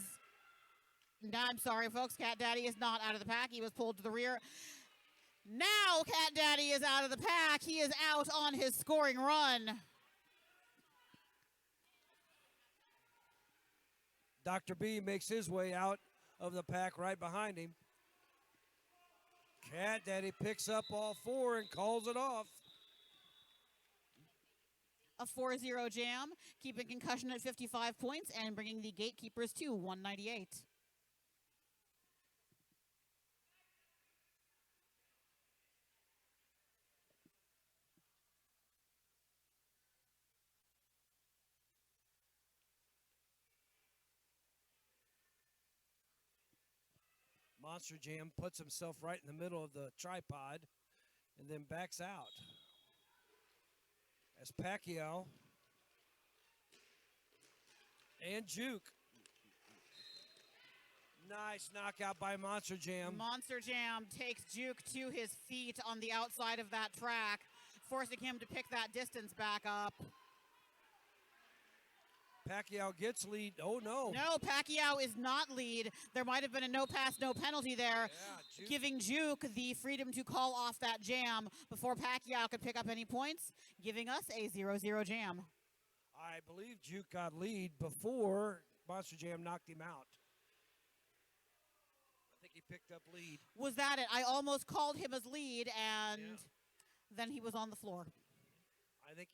No, I'm sorry, folks. Cat Daddy is not out of the pack. He was pulled to the rear. Now Cat Daddy is out of the pack. He is out on his scoring run. Dr. B makes his way out of the pack right behind him. Cat Daddy picks up all 4 and calls it off. A 4-0 jam, keeping Concussion at 55 points and bringing the Gatekeepers to 198. Monster Jam puts himself right in the middle of the tripod and then backs out. As Pacquiao and Juke. Nice knockout by Monster Jam. Monster Jam takes Juke to his feet on the outside of that track, forcing him to pick that distance back up. Pacquiao gets lead. Oh, no. No, Pacquiao is not lead. There might have been a no pass, no penalty there, giving Juke the freedom to call off that jam before Pacquiao could pick up any points, giving us a 0-0 jam. I believe Juke got lead before Monster Jam knocked him out. I think he picked up lead. Was that it? I almost called him as lead, and then he was on the floor. I think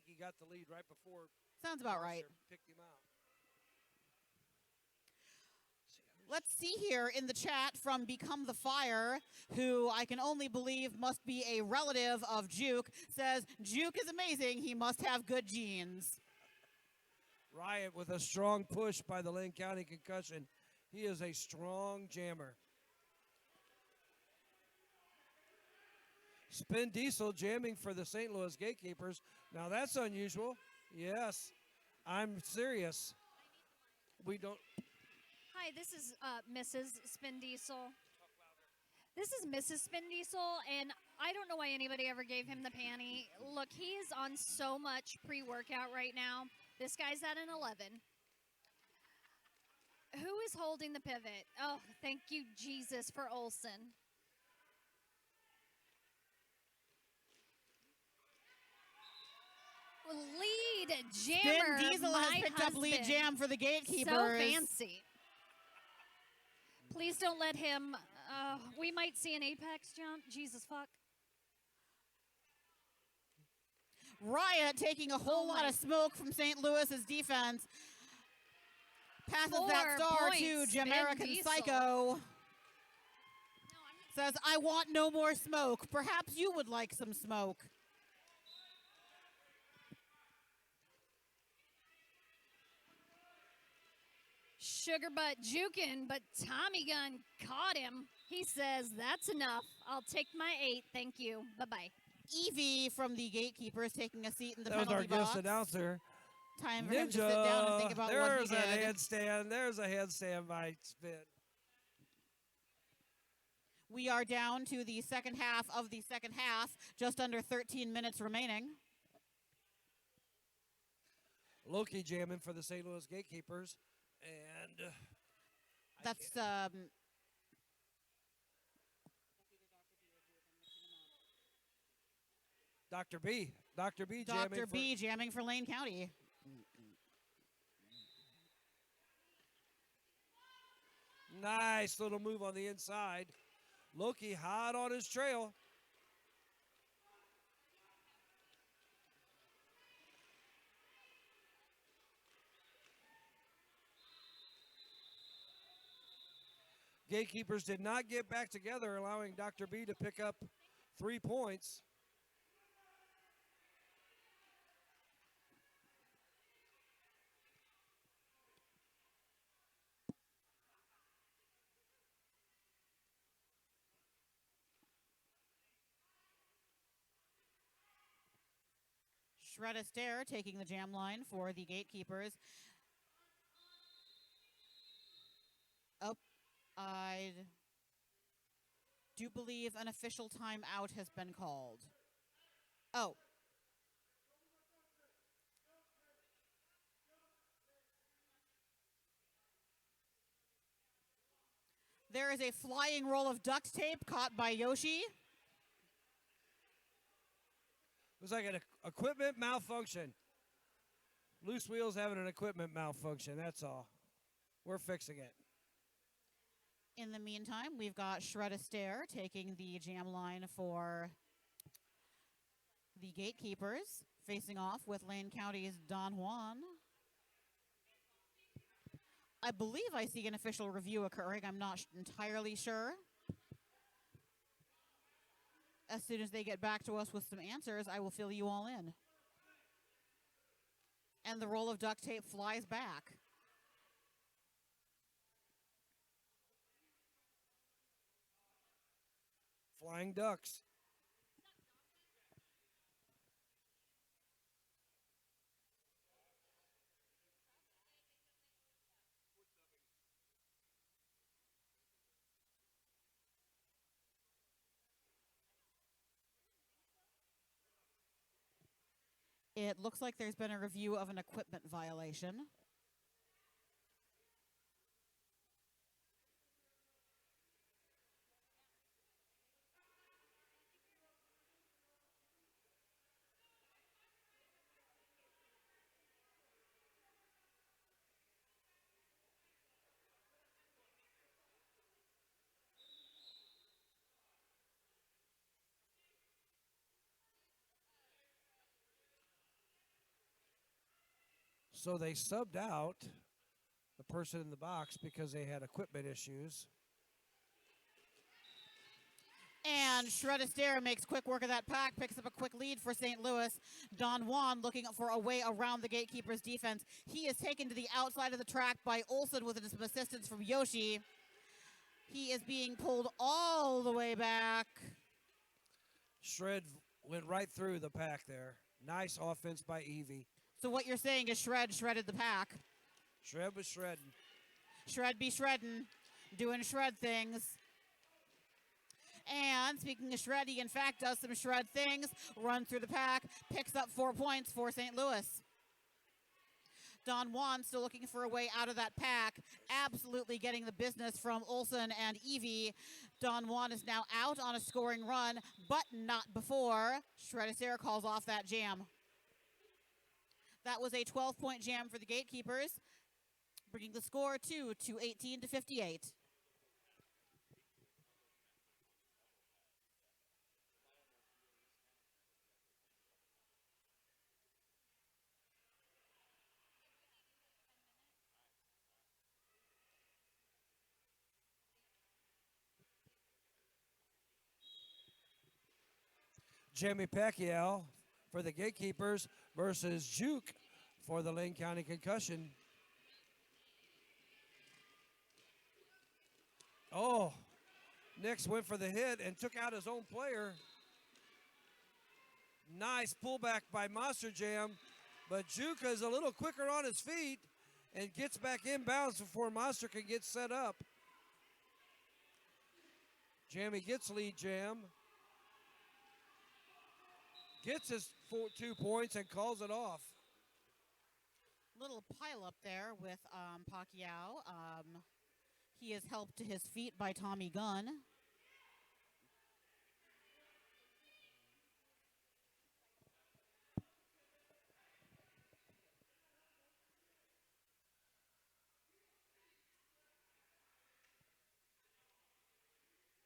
he got the lead right before. Sounds about right. Picked him out. Let's see here in the chat from Become the Fire, who I can only believe must be a relative of Juke, says, Juke is amazing. He must have good genes. Riot with a strong push by the Lane County Concussion. He is a strong jammer. Spin Diesel jamming for the St. Louis Gatekeepers. Now that's unusual. Yes, I'm serious. We don't. Hi, this is Mrs. Spin Diesel. This is Mrs. Spin Diesel, and I don't know why anybody ever gave him the panty. Look, he is on so much pre-workout right now. This guy's at an 11. Who is holding the pivot? Oh, thank you, Jesus, for Olsen. Lead jammer. Spin Diesel has picked up lead jam for the Gatekeepers. So fancy. Please don't let him. We might see an apex jump. Jesus fuck. Riot taking a whole lot of smoke from St. Louis's defense. Passes that star to Jamaican Psycho. Says, I want no more smoke. Perhaps you would like some smoke. Sugar butt juking, but Tommy Gun caught him. He says, that's enough. I'll take my 8. Thank you. Bye-bye. Evie from the Gatekeepers taking a seat in the That was our penalty box. guest announcer. Time for him to sit down and think Ninja. about what he There's a did. handstand. There's a handstand by Spin. We are down to the second half of the second half, just under 13 minutes remaining. Loki jamming for the St. Louis Gatekeepers. And That's Dr. B. Dr. B Dr. B jamming for Lane County. Nice little move on the inside. Loki hot on his trail. Gatekeepers did not get back together, allowing Dr. B to pick up 3 points. Shred Astaire taking the jam line for the Gatekeepers. Oh, I do believe an official timeout has been called. Oh. There is a flying roll of duct tape caught by Yoshi. It was like an equipment malfunction. Loose wheels having an equipment malfunction, that's all. We're fixing it. In the meantime, we've got Shred Astaire taking the jam line for the Gatekeepers, facing off with Lane County's Don Juan. I believe I see an official review occurring. I'm not entirely sure. As soon as they get back to us with some answers, I will fill you all in. And the roll of duct tape flies back. Flying ducks. It looks like there's been a review of an equipment violation. So they subbed out the person in the box because they had equipment issues. And Shred Astaire makes quick work of that pack, picks up a quick lead for St. Louis. Don Juan looking for a way around the Gatekeepers' defense. He is taken to the outside of the track by Olsen with some assistance from Yoshi. He is being pulled all the way back. Shred went right through the pack there. Nice offense by Evie. So what you're saying is Shred shredded the pack. Shred was shredding. Shred be shredding, doing Shred things. And speaking of Shred, he in fact does some Shred things, runs through the pack, picks up 4 points for St. Louis. Don Juan still looking for a way out of that pack, absolutely getting the business from Olsen and Evie. Don Juan is now out on a scoring run, but not before Shred Astaire calls off that jam. That was a 12-point jam for the Gatekeepers, bringing the score to 218-58. Jamie Pacquiao for the Gatekeepers versus Juke for the Lane County Concussion. Oh, Nix went for the hit and took out his own player. Nice pullback by Monster Jam, but Juka is a little quicker on his feet and gets back inbounds before Monster can get set up. Jammy gets lead jam. Gets his 2 points and calls it off. Little pile up there with Pacquiao. He is helped to his feet by Tommy Gunn.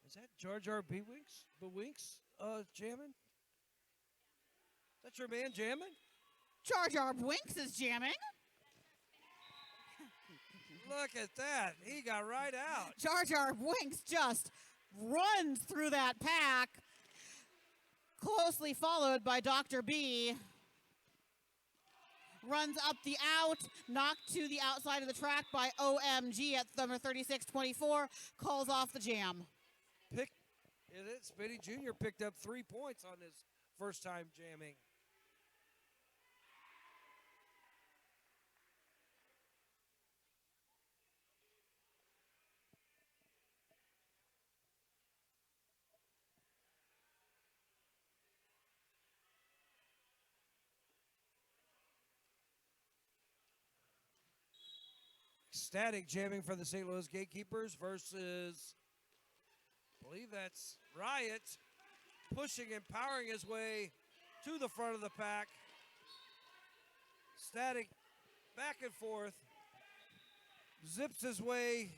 Is that Jar Jar Bewinks jamming? That's your man jamming? Jar Jar Winks is jamming. Look at that. He got right out. Jar Jar Winks just runs through that pack, closely followed by Dr. B. Runs up the out, knocked to the outside of the track by OMG at number 36-24, calls off the jam. Spinny Jr. picked up 3 points on his first time jamming. Static jamming for the St. Louis Gatekeepers versus, I believe that's Riot, pushing and powering his way to the front of the pack. Static back and forth, zips his way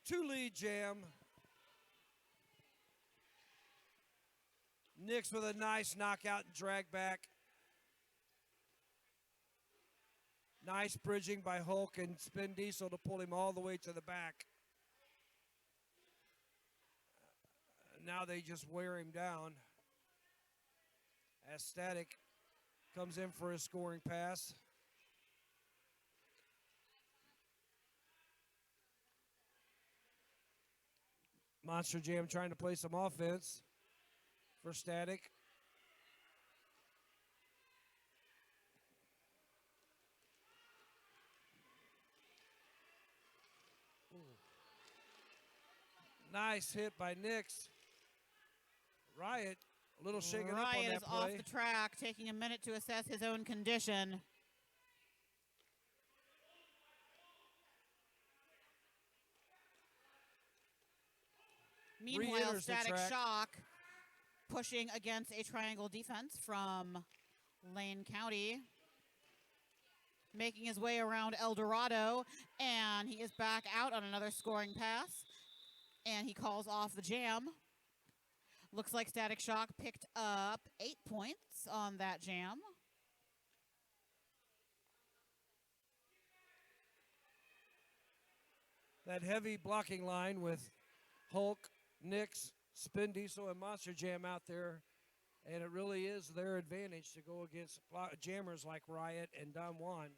to lead jam. Nix with a nice knockout and drag back. Nice bridging by Hulk and Spin Diesel to pull him all the way to the back. Now they just wear him down as Static comes in for a scoring pass. Monster Jam trying to play some offense for Static. Nice hit by Nix. Riot, a little shaken up on Riot that is play. off the track, taking a minute to assess his own condition. Meanwhile, Re-enters the Static track. Shock pushing against a triangle defense from Lane County. Making his way around El Dorado, and he is back out on another scoring pass. And he calls off the jam. Looks like Static Shock picked up 8 points on that jam. That heavy blocking line with Hulk, Nix, Spin Diesel, and Monster Jam out there. And it really is their advantage to go against jammers like Riot and Don Juan.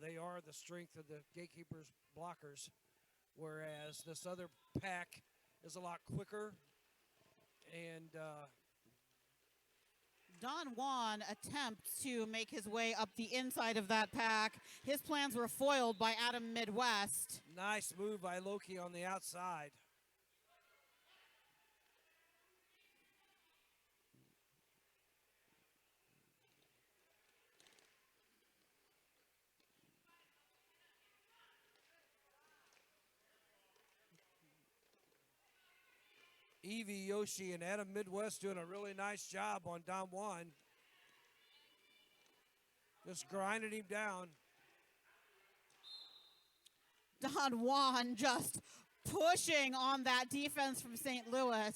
They are the strength of the Gatekeepers blockers, whereas this other pack is a lot quicker. And Don Juan attempts to make his way up the inside of that pack. His plans were foiled by Adam Midwest. nice move by Loki on the outside. Evie, Yoshi, and Adam Midwest doing a really nice job on Don Juan. Just grinding him down. Don Juan just pushing on that defense from St. Louis.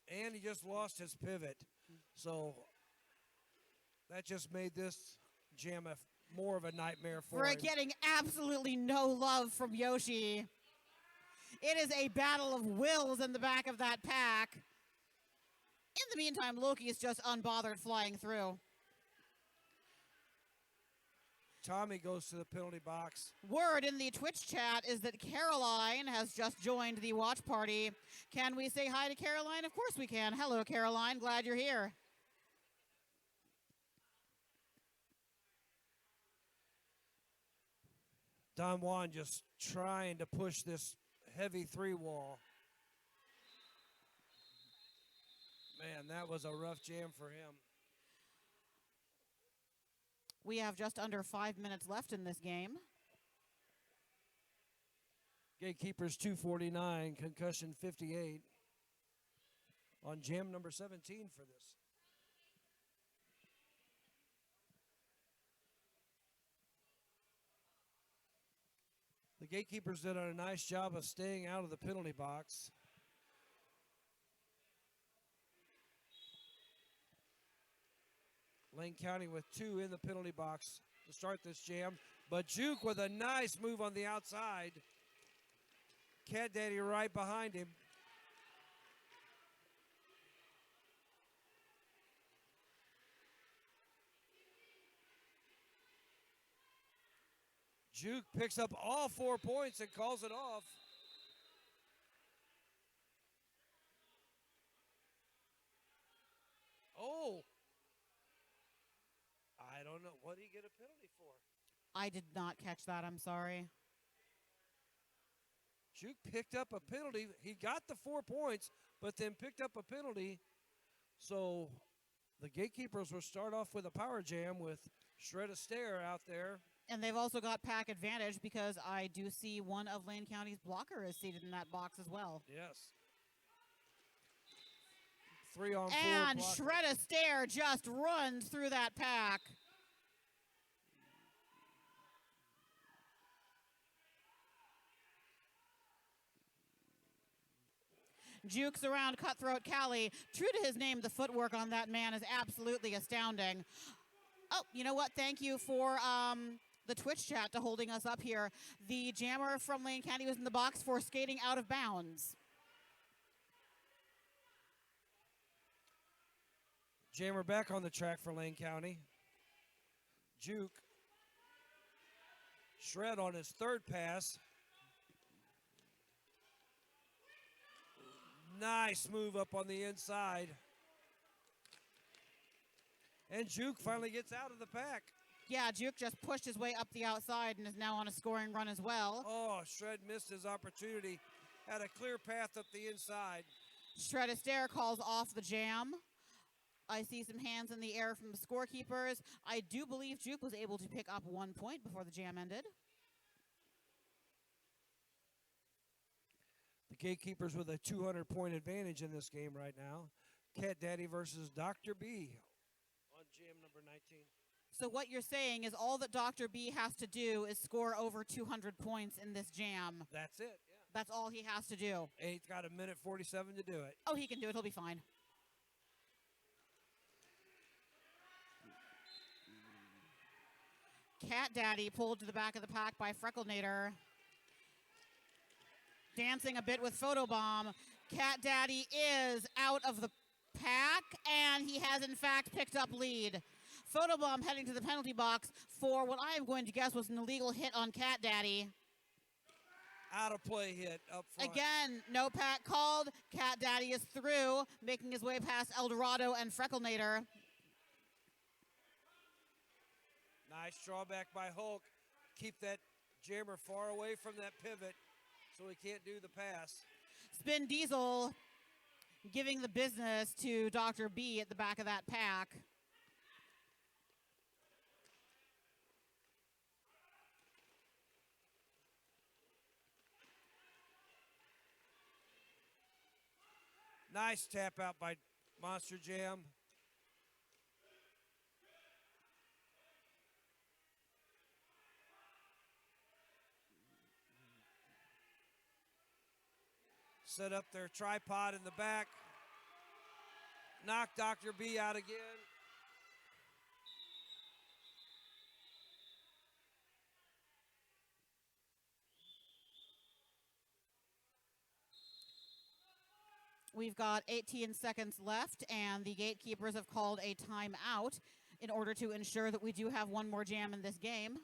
And he just lost his pivot. So that just made this jam more of a nightmare for We're him. getting absolutely no love from Yoshi. It is a battle of wills in the back of that pack. In the meantime, Loki is just unbothered flying through. Tommy goes to the penalty box. Word in the Twitch chat is that Caroline has just joined the watch party. Can we say hi to Caroline? Of course we can. Hello, Caroline. Glad you're here. Don Juan just trying to push this heavy 3-wall. Man, that was a rough jam for him. We have just under 5 minutes left in this game. GateKeepers 249, Concussion 58 on jam number 17 for this. The GateKeepers did a nice job of staying out of the penalty box. Lane County with 2 in the penalty box to start this jam. But Juke with a nice move on the outside. Cat Daddy right behind him. Juke picks up all 4 points and calls it off. Oh. I don't know. What did he get a penalty for? I did not catch that. I'm sorry. Juke picked up a penalty. He got the 4 points, but then picked up a penalty. So the GateKeepers will start off with a power jam with Shred a Stare out there. And they've also got pack advantage because I do see one of Lane County's blocker is seated in that box as well. Yes. 3 on 4. And blocker. Shred a Stare just runs through that pack. Jukes around Cutthroat Cali. True to his name, the footwork on that man is absolutely astounding. Oh, you know what? Thank you for the Twitch chat to holding us up here. The jammer from Lane County was in the box for skating out of bounds. Jammer back on the track for Lane County. Juke. Shred on his 3rd pass. Nice move up on the inside. And Juke finally gets out of the pack. Yeah, Juke just pushed his way up the outside and is now on a scoring run as well. Oh, Shred missed his opportunity. Had a clear path up the inside. Shred a Stare calls off the jam. I see some hands in the air from the scorekeepers. I do believe Juke was able to pick up 1 point before the jam ended. The GateKeepers with a 200-point advantage in this game right now. Cat Daddy versus Dr. B on jam number 19. So what you're saying is all that Dr. B has to do is score over 200 points in this jam. That's it, yeah. That's all he has to do. And he's got 1:47 to do it. Oh, he can do it. He'll be fine. Cat Daddy pulled to the back of the pack by Frecklenator. Dancing a bit with Photobomb. Cat Daddy is out of the pack, and he has, in fact, picked up lead. Photobomb heading to the penalty box for what I am going to guess was an illegal hit on Cat Daddy. Out of play hit up front. Again, no pack called. Cat Daddy is through, making his way past Eldorado and Frecklenator. Nice drawback by Hulk. Keep that jammer far away from that pivot so he can't do the pass. Spin Diesel giving the business to Dr. B at the back of that pack. Nice tap out by Monster Jam. Set up their tripod in the back. Knock Dr. B out again. We've got 18 seconds left, and the GateKeepers have called a timeout. in order to ensure that we do have one more jam in this game.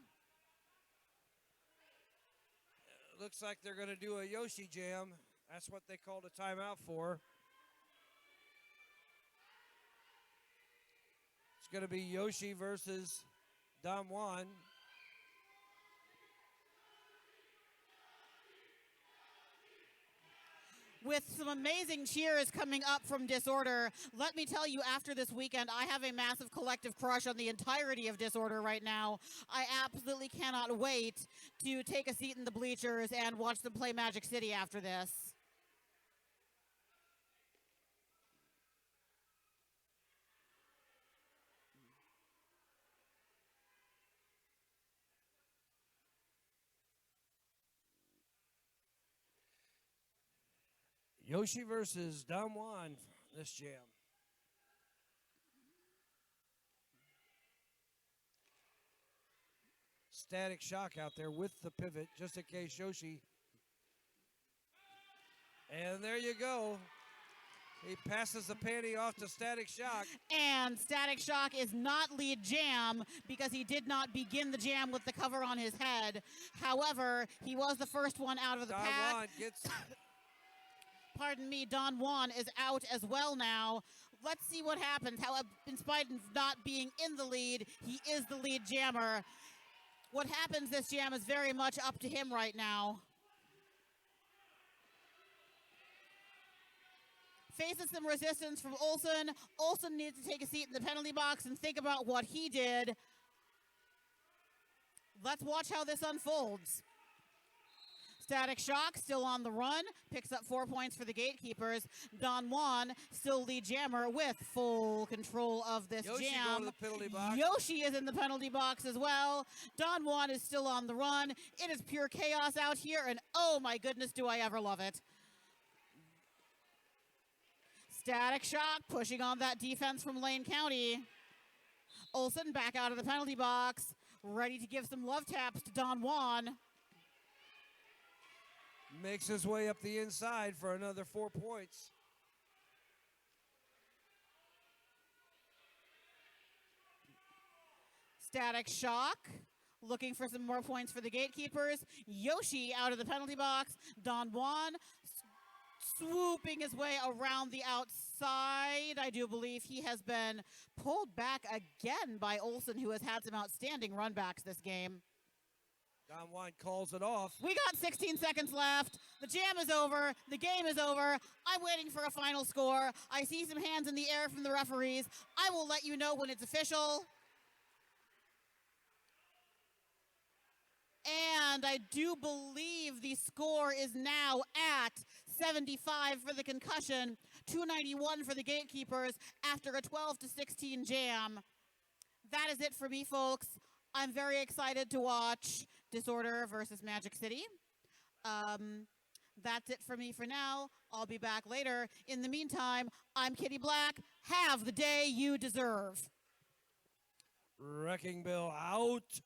Looks like they're going to do a Yoshi jam. That's what they called a timeout for. It's going to be Yoshi versus Don Juan. With some amazing cheers coming up from Disorder. Let me tell you, after this weekend, I have a massive collective crush on the entirety of Disorder right now. I absolutely cannot wait to take a seat in the bleachers and watch them play Magic City after this. Yoshi versus Don Juan, this jam. Static Shock out there with the pivot, just in case Yoshi. And there you go. He passes the panty off to Static Shock. And Static Shock is not lead jam because he did not begin the jam with the cover on his head. However, he was the first one out of the Don pack. Juan gets... Pardon me, Don Juan is out as well now. Let's see what happens. How, in spite of not being in the lead, he is the lead jammer. What happens this jam is very much up to him right now. Faces some resistance from Olsen. Olsen needs to take a seat in the penalty box and think about what he did. Let's watch how this unfolds. Static Shock still on the run, picks up 4 points for the Gatekeepers. Don Juan still lead jammer with full control of this Yoshi jam. going to the penalty box. Yoshi is in the penalty box as well. Don Juan is still on the run. It is pure chaos out here, and oh my goodness, do I ever love it. Static Shock pushing on that defense from Lane County. Olsen back out of the penalty box, ready to give some love taps to Don Juan. Makes his way up the inside for another 4 points. Static Shock looking for some more points for the Gatekeepers. Yoshi out of the penalty box. Don Juan swooping his way around the outside. I do believe he has been pulled back again by Olsen, who has had some outstanding runbacks this game. Don Juan calls it off. We got 16 seconds left. The jam is over. The game is over. I'm waiting for a final score. I see some hands in the air from the referees. I will let you know when it's official. And I do believe the score is now at 75 for the Concussion, 291 for the Gatekeepers after a 12-16 jam. That is it for me, folks. I'm very excited to watch Disorder versus Magic City. That's it for me for now. I'll be back later. In the meantime, I'm Kitty Black. Have the day you deserve. Wrecking Bill out.